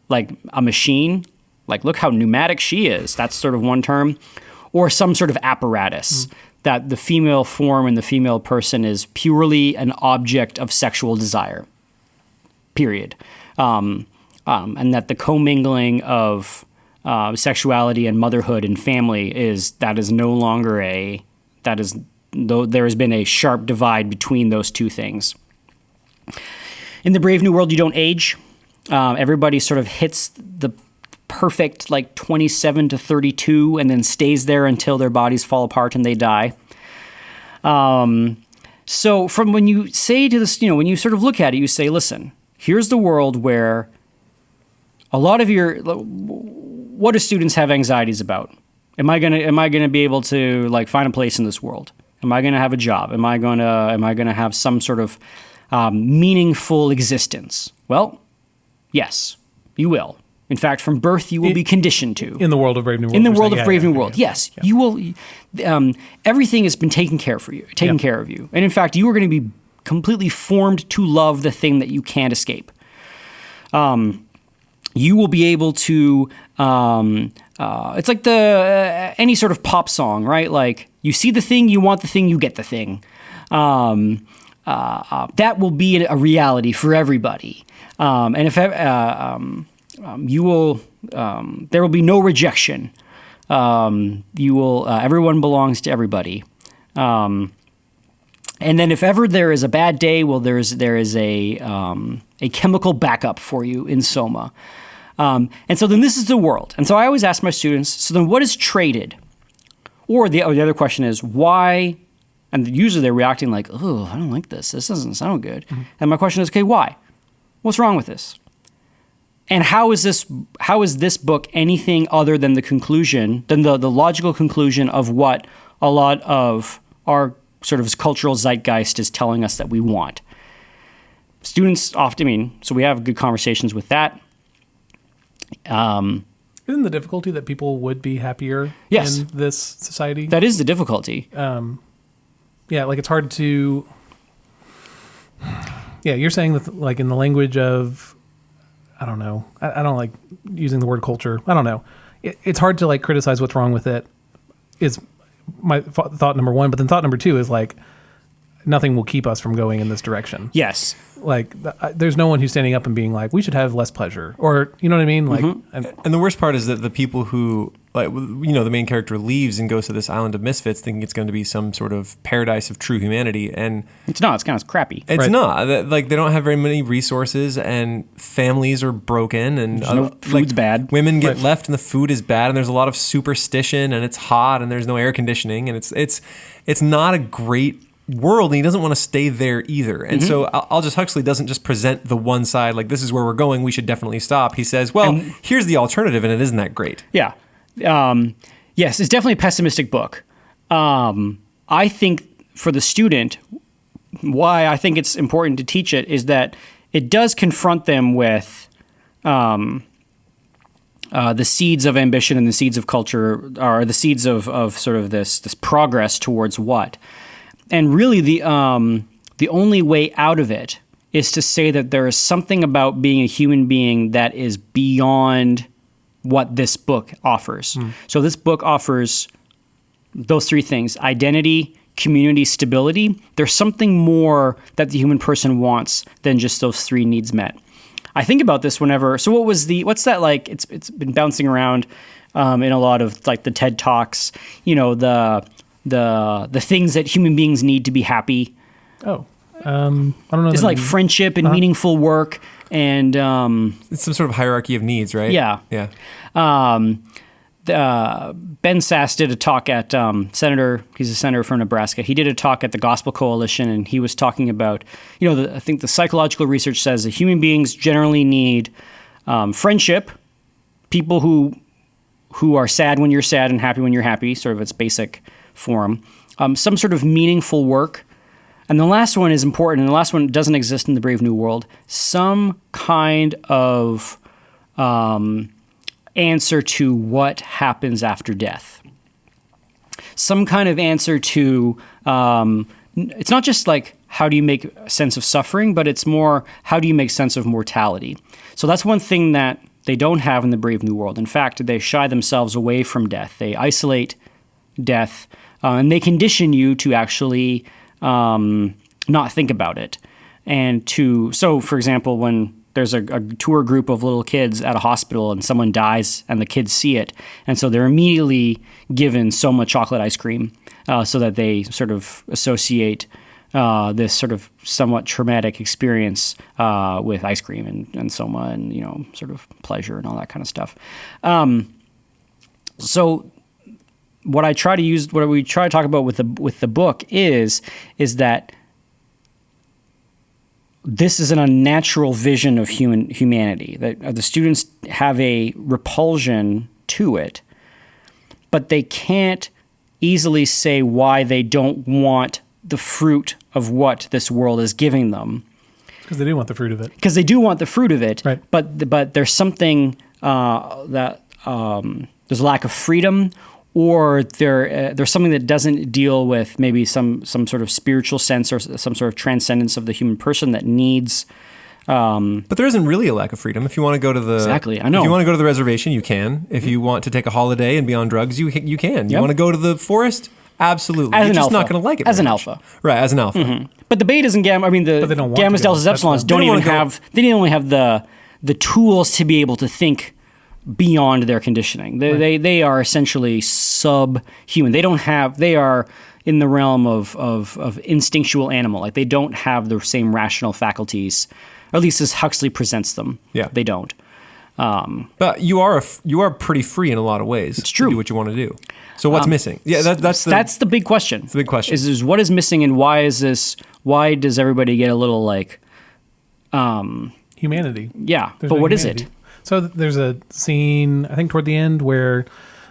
like a machine, like look how pneumatic she is. That's sort of one term, or some sort of apparatus that the female form and the female person is purely an object of sexual desire, period. And that the commingling of sexuality and motherhood and family is no longer though there has been a sharp divide between those two things. In the Brave New World, you don't age. Everybody sort of hits the perfect like 27 to 32 and then stays there until their bodies fall apart and they die. So from when you say to this, when you sort of look at it, you say, listen, here's the world where a lot of what do students have anxieties about? Am I gonna be able to like find a place in this world? Am I gonna have a job? Am I gonna have some sort of meaningful existence? Well, yes, you will. In fact, from birth, you will be conditioned to. In the world of Brave New World. In the world of Brave New World, yes, you will. Everything has been taken care of you, and in fact, you are going to be completely formed to love the thing that you can't escape. You will be able to, it's like any sort of pop song, right? Like you see the thing, you want the thing, you get the thing. That will be a reality for everybody. And if you will, there will be no rejection. Everyone belongs to everybody. And then if ever there is a bad day, well, there is a chemical backup for you in Soma. And so then this is the world. And so I always ask my students, so then what is traded? Or the other question is why, and usually they're reacting like, oh, I don't like this. This doesn't sound good. Mm-hmm. And my question is, okay, why? What's wrong with this? And how is this book anything other than the conclusion, than the logical conclusion of what a lot of our sort of cultural zeitgeist is telling us that we want? Students often, so we have good conversations with that. Isn't the difficulty that people would be happier in this society? That is the difficulty. Yeah, like it's hard to... Yeah, you're saying that like in the language of... I don't know. I don't like using the word culture. I don't know. It's hard to like criticize what's wrong with it is my thought number one. But then thought number two is like nothing will keep us from going in this direction. Yes. Like there's no one who's standing up and being like, we should have less pleasure, or you know what I mean? Like, and the worst part is that the people who like, the main character leaves and goes to this island of misfits thinking it's going to be some sort of paradise of true humanity. And it's not, it's kind of crappy. It's not. Like they don't have very many resources and families are broken and food's bad. Women get left and the food is bad and there's a lot of superstition and it's hot and there's no air conditioning and it's not a great world, and he doesn't want to stay there either. And so Aldous Huxley doesn't just present the one side, like this is where we're going, we should definitely stop. He says, well, here's the alternative, and it isn't that great. Yeah. Yes, it's definitely a pessimistic book. I think for the student, why I think it's important to teach it is that it does confront them with the seeds of ambition and the seeds of culture, or the seeds of sort of this progress towards what. And really, the only way out of it is to say that there is something about being a human being that is beyond what this book offers. So this book offers those three things: identity, community, stability. There's something more that the human person wants than just those three needs met. I think about this whenever. So what's that like? It's been bouncing around in a lot of like the TED Talks. The things that human beings need to be happy. I don't know. It's like friendship and meaningful work and it's some sort of hierarchy of needs, right? Yeah. Ben Sass did a talk at he's a senator from Nebraska. He did a talk at the Gospel Coalition, and he was talking about, I think the psychological research says that human beings generally need friendship, people who are sad when you're sad and happy when you're happy, sort of its basic form, some sort of meaningful work. And the last one is important, and the last one doesn't exist in the Brave New World, some kind of answer to what happens after death. Some kind of answer to, it's not just like how do you make sense of suffering, but it's more how do you make sense of mortality. So that's one thing that they don't have in the Brave New World. In fact, they shy themselves away from death. They isolate death, and they condition you to actually not think about it. So for example, when there's a tour group of little kids at a hospital and someone dies and the kids see it, and so they're immediately given so much chocolate ice cream so that they sort of associate this sort of somewhat traumatic experience with ice cream and soma and, sort of pleasure and all that kind of stuff. So what we try to talk about with the book is that this is an unnatural vision of humanity, that the students have a repulsion to it, but they can't easily say why they don't want the fruit of what this world is giving them. Because they do want the fruit of it. Because they do want the fruit of it, right. But there's something that there's a lack of freedom, or there's something that doesn't deal with maybe some sort of spiritual sense or some sort of transcendence of the human person that needs. But there isn't really a lack of freedom. If you want to go to the exactly, I know. If you want to go to the reservation, you can. If you want to take a holiday and be on drugs, you can. Yep. You want to go to the forest, absolutely. You're just alpha. Not going to like it as an much. alpha, right? As an alpha. Mm-hmm. But the betas and gamma, the gammas, deltas, epsilons don't even have. They didn't only have the tools to be able to think beyond their conditioning. They are essentially subhuman. They are in the realm of instinctual animal. Like they don't have the same rational faculties, or at least as Huxley presents them. Yeah. They don't. But you are pretty free in a lot of ways. It's true. To do what you want to do. So what's missing? Yeah, that's the big question. It's the big question. Is what is missing, and why does everybody get a little like humanity? Yeah, there's but no what humanity. is it? So there's a scene, I think toward the end, where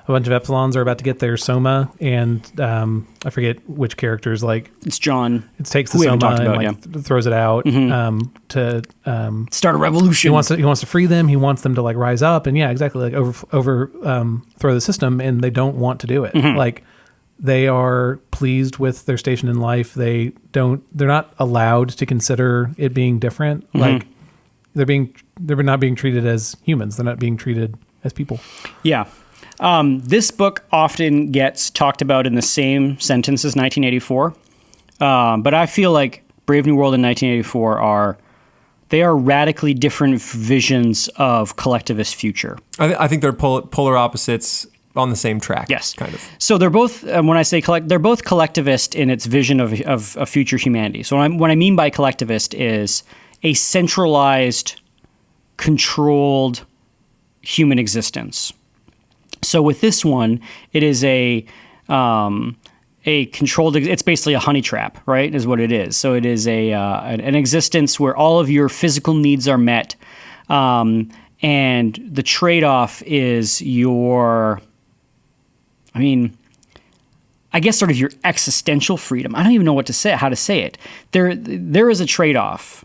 a bunch of Epsilons are about to get their soma, and I forget which character's like. It's John. It takes the soma and throws it out to start a revolution. He wants to free them. He wants them to like rise up and exactly like overthrow the system, and they don't want to do it. Like they are pleased with their station in life. They're not allowed to consider it being different. Like they're not being treated as humans. They're not being treated as people. Yeah. This book often gets talked about in the same sentence as 1984. But I feel like Brave New World and 1984 are radically different visions of collectivist future. I think they're polar opposites on the same track. Yes. Kind of. So they're both, when I say they're both collectivist in its vision of future humanity. So what I mean by collectivist is a centralized, controlled human existence. So with this one, it is a controlled. It's basically a honey trap, right? Is what it is. So it is an existence where all of your physical needs are met, and the trade-off is I guess sort of your existential freedom. I don't even know how to say it. There is a trade-off,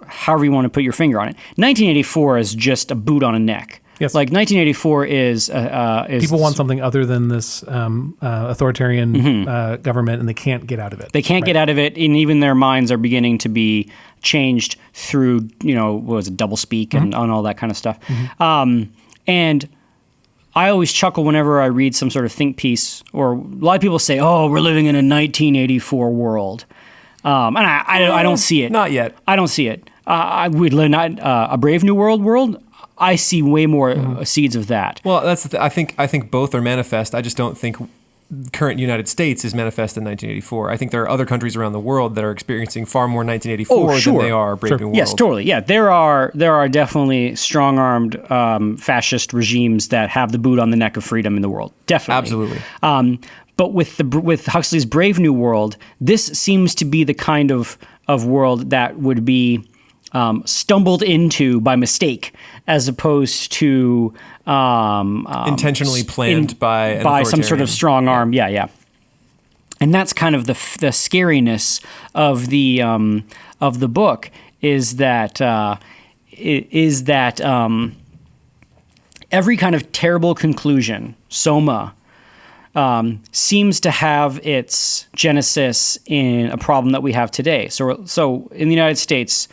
however you want to put your finger on it. 1984 is just a boot on a neck. Yes. Like 1984 is people want something other than this authoritarian government, and they can't get out of it. They can't get out of it, and even their minds are beginning to be changed through, what was it, doublespeak and all that kind of stuff. And I always chuckle whenever I read some sort of think piece, or a lot of people say, "Oh, we're living in a 1984 world," and I don't see it. Not yet. I don't see it. We'd live not a Brave New World. I see way more seeds of that. Well, that's the I think both are manifest. I just don't think current United States is manifest in 1984. I think there are other countries around the world that are experiencing far more 1984 than they are Brave New World. Yes, totally. Yeah, there are definitely strong-armed fascist regimes that have the boot on the neck of freedom in the world. Definitely. Absolutely. But with Huxley's Brave New World, this seems to be the kind of world that would be stumbled into by mistake, as opposed to intentionally planned by some sort of strong arm. Yeah. And that's kind of the scariness of the book is that every kind of terrible conclusion, soma, seems to have its genesis in a problem that we have today. So in the United States,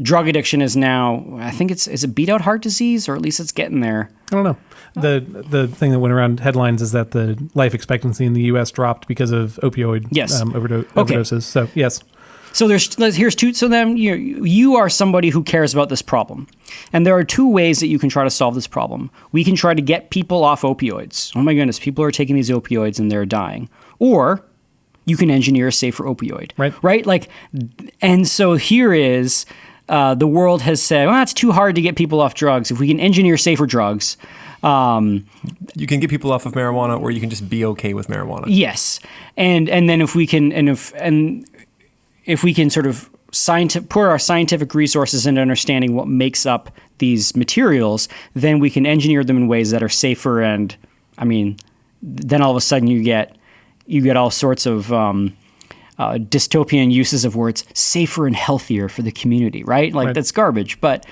drug addiction is now, I think is it beat out heart disease, or at least it's getting there. I don't know. The thing that went around headlines is that the life expectancy in the U.S. dropped because of opioid overdoses. So yes. So here's two. So then you are somebody who cares about this problem, and there are two ways that you can try to solve this problem. We can try to get people off opioids. Oh my goodness, people are taking these opioids and they're dying. Or you can engineer a safer opioid. Right. Like, and so here is. The world has said, well, it's too hard to get people off drugs. If we can engineer safer drugs. You can get people off of marijuana, or you can just be okay with marijuana. Yes. And then if we can, if we can sort of put our scientific resources into understanding what makes up these materials, then we can engineer them in ways that are safer. And then all of a sudden you get all sorts of, dystopian uses of words, safer and healthier for the community, right? That's garbage. But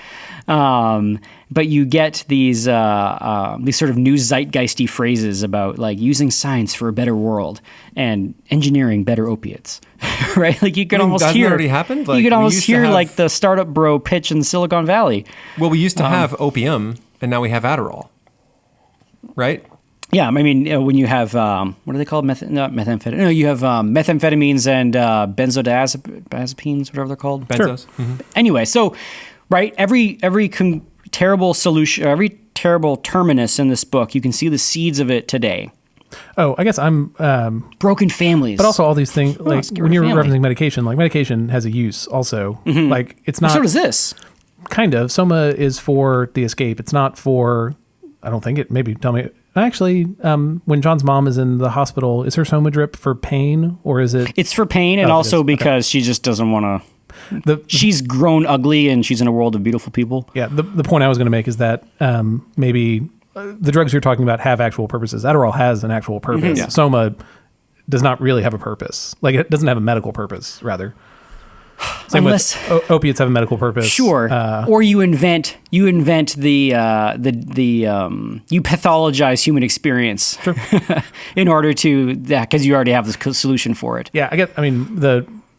you get these sort of new zeitgeisty phrases about like using science for a better world and engineering better opiates, right? Like you could almost hear. That already happened. You could almost hear like the startup bro pitch in Silicon Valley. Well, we used to have opium, and now we have Adderall, right? Yeah, when you have what are they called? Methamphetamine. No, you have methamphetamines and benzodiazepines, whatever they're called. Benzos. Sure. Anyway, so right, every terrible solution, every terrible terminus in this book, you can see the seeds of it today. Oh, I guess I'm broken families, but also all these things. Like when you're referencing medication, like medication has a use also. Like it's not. So does this. Kind of. Soma is for the escape. It's not for. I don't think it. Maybe tell me. Actually, when John's mom is in the hospital, is her soma drip for pain or is it? It's for pain, and also because she just doesn't want to. She's grown ugly, and she's in a world of beautiful people. Yeah, the point I was going to make is that maybe the drugs you're talking about have actual purposes. Adderall has an actual purpose. Mm-hmm. Yeah. Soma does not really have a purpose. Like, it doesn't have a medical purpose, rather. Same with opiates have a medical purpose. Sure. Or you pathologize human experience in order to, because you already have the solution for it. Yeah,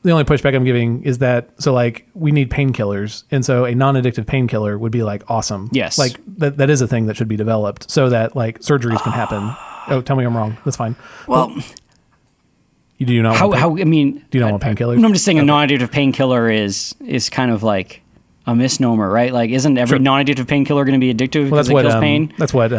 the only pushback I'm giving is that, so like, we need painkillers. And so a non-addictive painkiller would be like awesome. Yes. Like that is a thing that should be developed so that like surgeries can happen. Oh, tell me I'm wrong. That's fine. Well, do you not want painkillers? No, I'm just saying a non-addictive painkiller is kind of like a misnomer, right? Like, isn't every non-addictive painkiller going to be addictive because it kills pain? That's what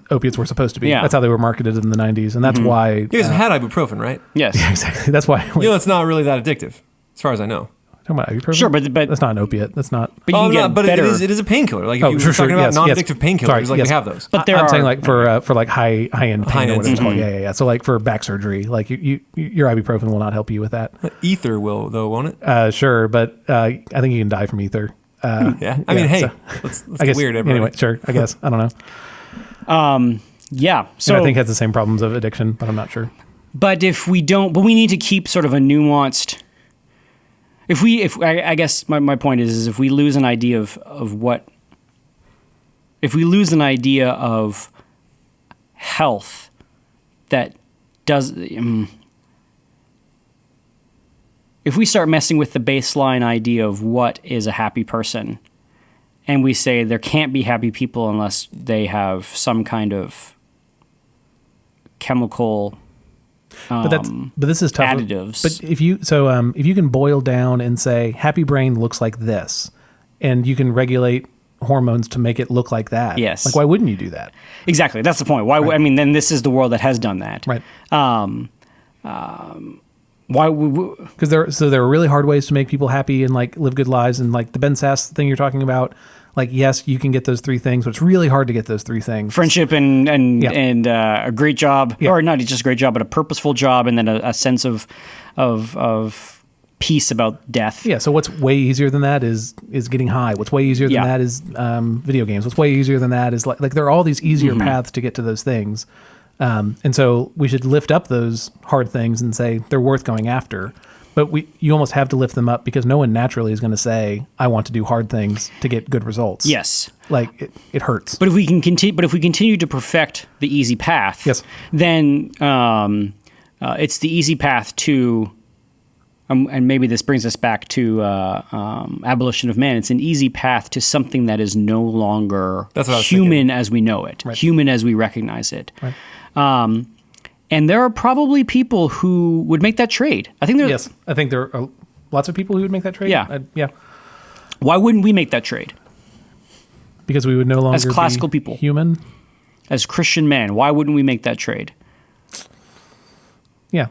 opiates were supposed to be. Yeah. That's how they were marketed in the 90s, and that's why... You guys had ibuprofen, right? Yes. Yeah, exactly. That's why... it's not really that addictive, as far as I know. Talking about ibuprofen? Sure, but that's not an opiate. That's not... But you can get better. It is a painkiller. Like, if you're talking about non-addictive painkillers, we have those. But I'm saying like for like high-end pain or whatever it's called. Yeah. So like for back surgery, like your ibuprofen will not help you with that. Ether will, though, won't it? Sure, but I think you can die from ether. Yeah. I mean, hey, that's I guess, weird. Everybody. Anyway, sure. I guess. I don't know. Yeah. So and I think it has the same problems of addiction, but I'm not sure. But we need to keep sort of a nuanced... I guess my point is if we lose an idea if we lose an idea of health that does, if we start messing with the baseline idea of what is a happy person, and we say there can't be happy people unless they have some kind of chemical but this is tough. Additives. But if you can boil down and say happy brain looks like this, and you can regulate hormones to make it look like that. Yes. Like, why wouldn't you do that? Exactly. That's the point. Why? Right. I mean, then this is the world that has done that. Right. Why? Because there are really hard ways to make people happy and like live good lives, and like the Ben Sass thing you're talking about. Like, yes, you can get those three things, but it's really hard to get those three things. Friendship and a great job, or not just a great job, but a purposeful job, and then a sense of peace about death. Yeah. So what's way easier than that is getting high. What's way easier than that is video games. What's way easier than that is like there are all these easier paths to get to those things. And so we should lift up those hard things and say they're worth going after. But you almost have to lift them up because no one naturally is going to say, "I want to do hard things to get good results." Yes, like it hurts. But if we continue to perfect the easy path, yes, then it's the easy path to, and maybe this brings us back to abolition of man. It's an easy path to something that is no longer human as we know it, human as we recognize it. Right. And there are probably people who would make that trade. I think there are lots of people who would make that trade. Yeah. Yeah. Why wouldn't we make that trade? Because we would no longer as classical be people, human. As Christian men, why wouldn't we make that trade? Yeah.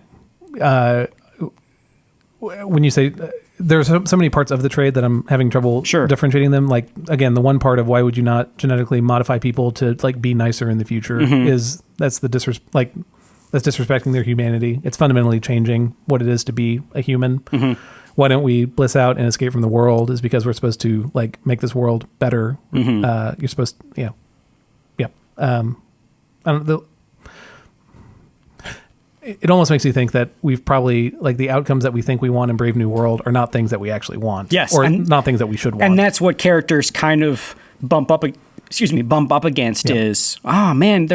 When you say there's so many parts of the trade that I'm having trouble differentiating them. Like, again, the one part of why would you not genetically modify people to like be nicer in the future is that's disrespecting their humanity. It's fundamentally changing what it is to be a human. Why don't we bliss out and escape from the world is because we're supposed to like make this world better. You're supposed to, it almost makes you think that we've probably like the outcomes that we think we want in Brave New World are not things that we actually want. Yes. Or not things that we should want. And that's what characters kind of bump up against is, oh man,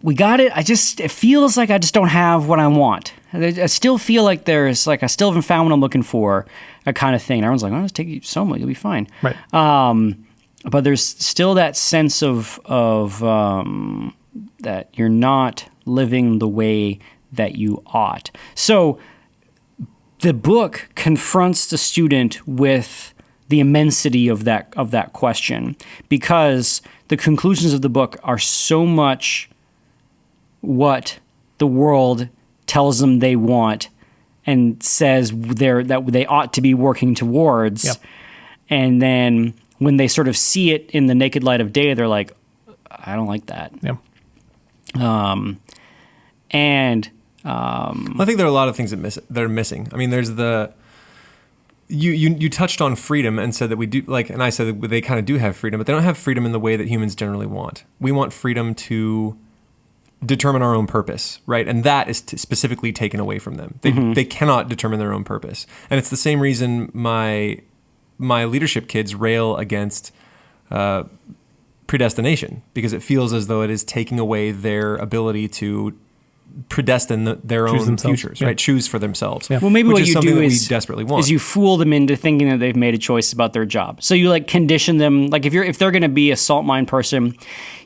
we got it. It feels like I just don't have what I want. I still feel like I still haven't found what I'm looking for, a kind of thing. And everyone's like, oh, just take Soma, you'll be fine. Right. But there's still that sense of that you're not living the way that you ought. So the book confronts the student with the immensity of that question, because the conclusions of the book are so much what the world tells them they want and says that they ought to be working towards. Yep. And then when they sort of see it in the naked light of day, they're like, I don't like that. Yeah. And I think there are a lot of things that are missing. I mean, there's you touched on freedom and said that we do, like, and I said that they kind of do have freedom, but they don't have freedom in the way that humans generally want. We want freedom to determine our own purpose, right? And that is specifically taken away from them. They cannot determine their own purpose. And it's the same reason my leadership kids rail against predestination, because it feels as though it is taking away their ability to predestine their own futures, right? Choose for themselves. Yeah. Well, maybe what you do we desperately want. is you fool them into thinking that they've made a choice about their job. So you like condition them, like if they're going to be a salt mine person,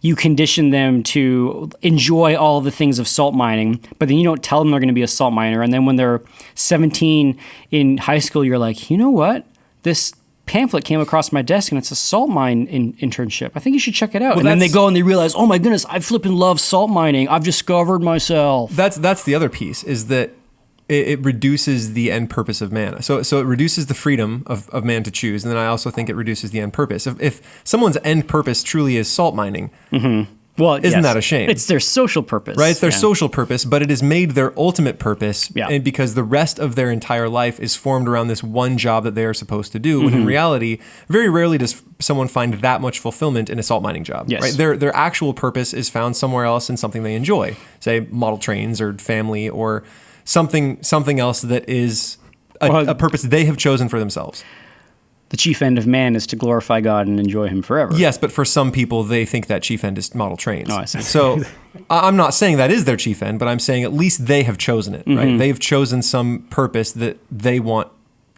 you condition them to enjoy all the things of salt mining, but then you don't tell them they're going to be a salt miner. And then when they're 17 in high school, you're like, you know what? This pamphlet came across my desk and it's a salt mine internship. I think you should check it out. Well, and then they go and they realize, oh my goodness, I flipping love salt mining. I've discovered myself. That's the other piece, is that it reduces the end purpose of man. So it reduces the freedom of man to choose. And then I also think it reduces the end purpose. If someone's end purpose truly is salt mining, well, isn't that a shame? It's their social purpose. Right? It's their social purpose, but it is made their ultimate purpose, and because the rest of their entire life is formed around this one job that they are supposed to do, when in reality, very rarely does someone find that much fulfillment in a salt mining job. Yes. Right? Their actual purpose is found somewhere else in something they enjoy, say model trains or family or something else that is a purpose they have chosen for themselves. The chief end of man is to glorify God and enjoy him forever. Yes, but for some people, they think that chief end is model trains. Oh, I see. So I'm not saying that is their chief end, but I'm saying at least they have chosen it, right? They've chosen some purpose that they want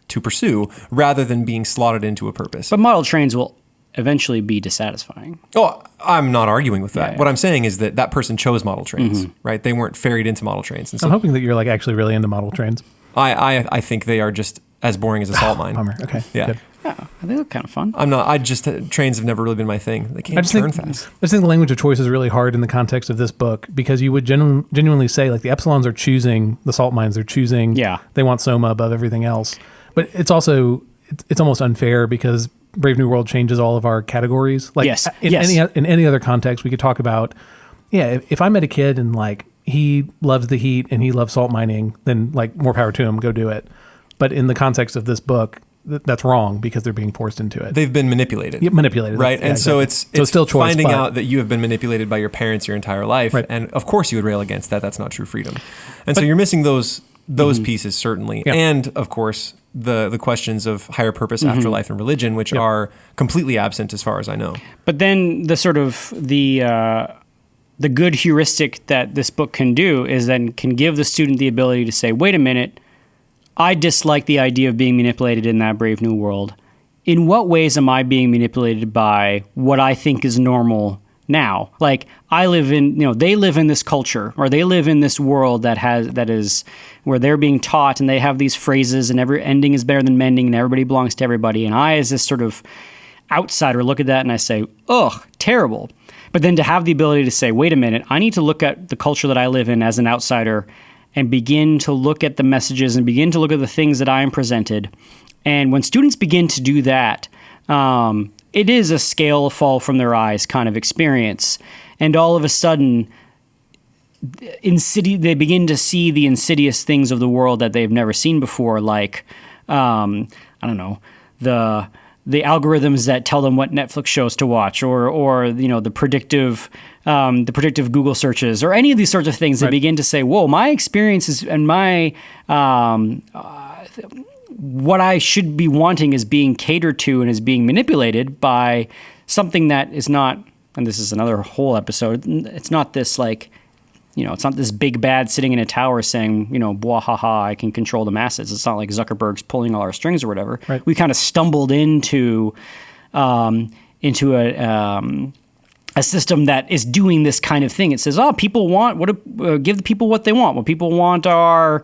to pursue rather than being slotted into a purpose. But model trains will eventually be dissatisfying. Oh, I'm not arguing with that. Yeah. What I'm saying is that person chose model trains, right? They weren't ferried into model trains. And so I'm hoping that you're like actually really into model trains. I think they are just as boring as a salt mine. Bummer. Okay. Yeah. Good. Yeah, they look kind of fun. I'm not. Trains have never really been my thing. They can't turn fast. I just think the language of choice is really hard in the context of this book, because you would genuinely say, like, the Epsilons are choosing the salt mines. They're choosing. Yeah. They want Soma above everything else. But it's also it's almost unfair, because Brave New World changes all of our categories. Like, yes. In any other context, we could talk about. Yeah, if I met a kid and like he loves the heat and he loves salt mining, then like more power to him. Go do it. But in the context of this book, that's wrong, because they're being forced into it. They've been manipulated. Yeah, manipulated. Right. And exactly. so it's still choice, finding out that you have been manipulated by your parents your entire life. Right. And of course you would rail against that. That's not true freedom. And so you're missing those pieces, certainly. Yeah. And of course, the questions of higher purpose, afterlife, and religion, which are completely absent as far as I know. But then the sort of the good heuristic that this book can do is then can give the student the ability to say, wait a minute, I dislike the idea of being manipulated in that Brave New World. In what ways am I being manipulated by what I think is normal now? Like, they live in this culture, or they live in this world that is where they're being taught, and they have these phrases, and every ending is better than mending, and everybody belongs to everybody. And I, as this sort of outsider, look at that and I say, ugh, terrible. But then to have the ability to say, wait a minute, I need to look at the culture that I live in as an outsider and begin to look at the messages and begin to look at the things that I am presented. And when students begin to do that, it is a scale fall from their eyes kind of experience. And all of a sudden, they begin to see the insidious things of the world that they've never seen before, like, I don't know, the algorithms that tell them what Netflix shows to watch, or the predictive Google searches, or any of these sorts of things. They begin to say, whoa, my experiences and my what I should be wanting is being catered to and is being manipulated by something that is not, and this is another whole episode, it's not this like, it's not this big bad sitting in a tower saying, blah, ha, ha, I can control the masses. It's not like Zuckerberg's pulling all our strings or whatever. Right. We kind of stumbled into a system that is doing this kind of thing. It says, people want, give the people what they want. What people want are,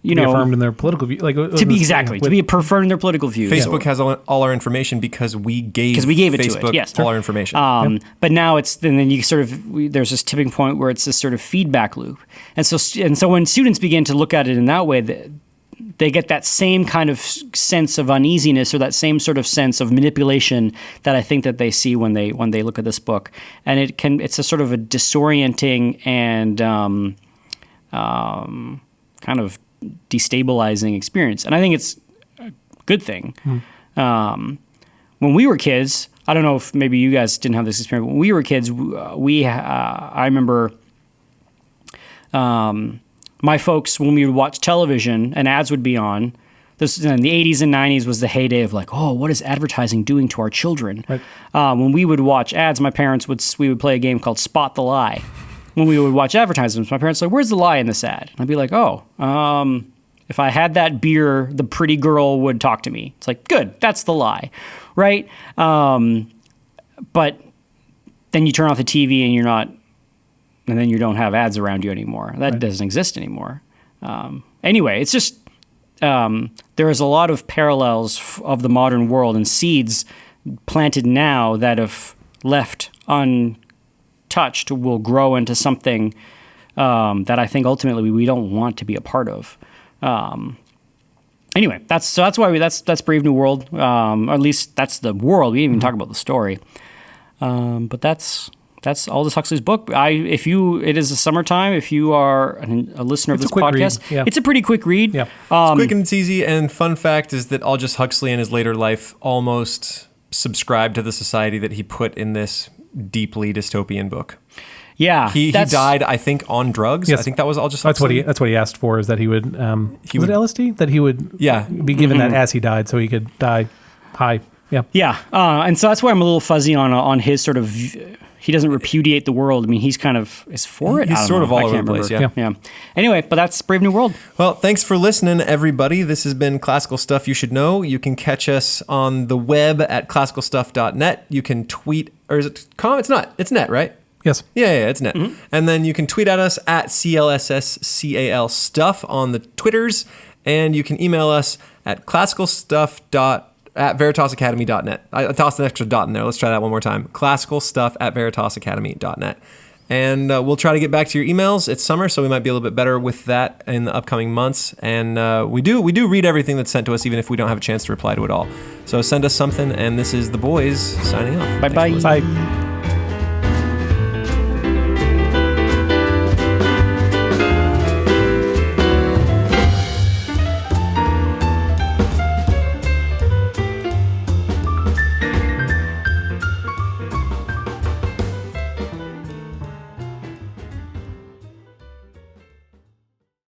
be affirmed in their political view, to be affirmed in their political views. Facebook has all our information because we gave it Facebook to it. Yes, all our information. But now then you sort of there's this tipping point where it's this sort of feedback loop, and so when students begin to look at it in that way, they get that same kind of sense of uneasiness or that same sort of sense of manipulation that I think that they see when they look at this book. And it's a sort of a disorienting and kind of destabilizing experience. And I think it's a good thing. When we were kids, I don't know if maybe you guys didn't have this experience. When we were kids, I remember my folks, when we would watch television and ads would be on, this in the 80s and 90s was the heyday of like, oh, what is advertising doing to our children? Right. When we would watch ads, we would play a game called Spot the Lie. When we would watch advertisements, my parents were like, where's the lie in this ad? And I'd be like, if I had that beer, the pretty girl would talk to me. It's like, good, that's the lie, right? But then you turn off the TV and then you don't have ads around you anymore. That doesn't exist anymore. Anyway, it's just, there is a lot of parallels of the modern world and seeds planted now that if left untouched will grow into something that I think ultimately we don't want to be a part of. Anyway, that's why that's Brave New World, or at least that's the world. We didn't even talk about the story, but that's Aldous Huxley's book. It is the summertime. If you are a listener of this podcast, it's a pretty quick read. Yeah, it's quick and it's easy. And fun fact is that Aldous Huxley in his later life almost subscribed to the society that he put in this deeply dystopian book. Yeah, he died, I think, on drugs. Yes. I think that was Aldous Huxley. That's what he asked for, is that he would. Was it LSD? That he would be given that as he died, so he could die high. Yeah. Yeah, and so that's why I'm a little fuzzy on his sort of. He doesn't repudiate the world. I mean, he's kind of is for it. He's sort of all over the place. Yeah. Anyway, but that's Brave New World. Well, thanks for listening, everybody. This has been Classical Stuff You Should Know. You can catch us on the web at classicalstuff.net. You can tweet, or is it com? It's not. It's net, right? Yes. Yeah, it's net. Mm-hmm. And then you can tweet at us at CLSSCAL stuff on the Twitters, and you can email us at classicalstuff@veritasacademy.net. I tossed an extra dot in there. Let's try that one more time. classicalstuff@veritasacademy.net. And we'll try to get back to your emails. It's summer, so we might be a little bit better with that in the upcoming months. And we do read everything that's sent to us, even if we don't have a chance to reply to it all. So send us something, and this is the boys signing off. Bye-bye. Bye.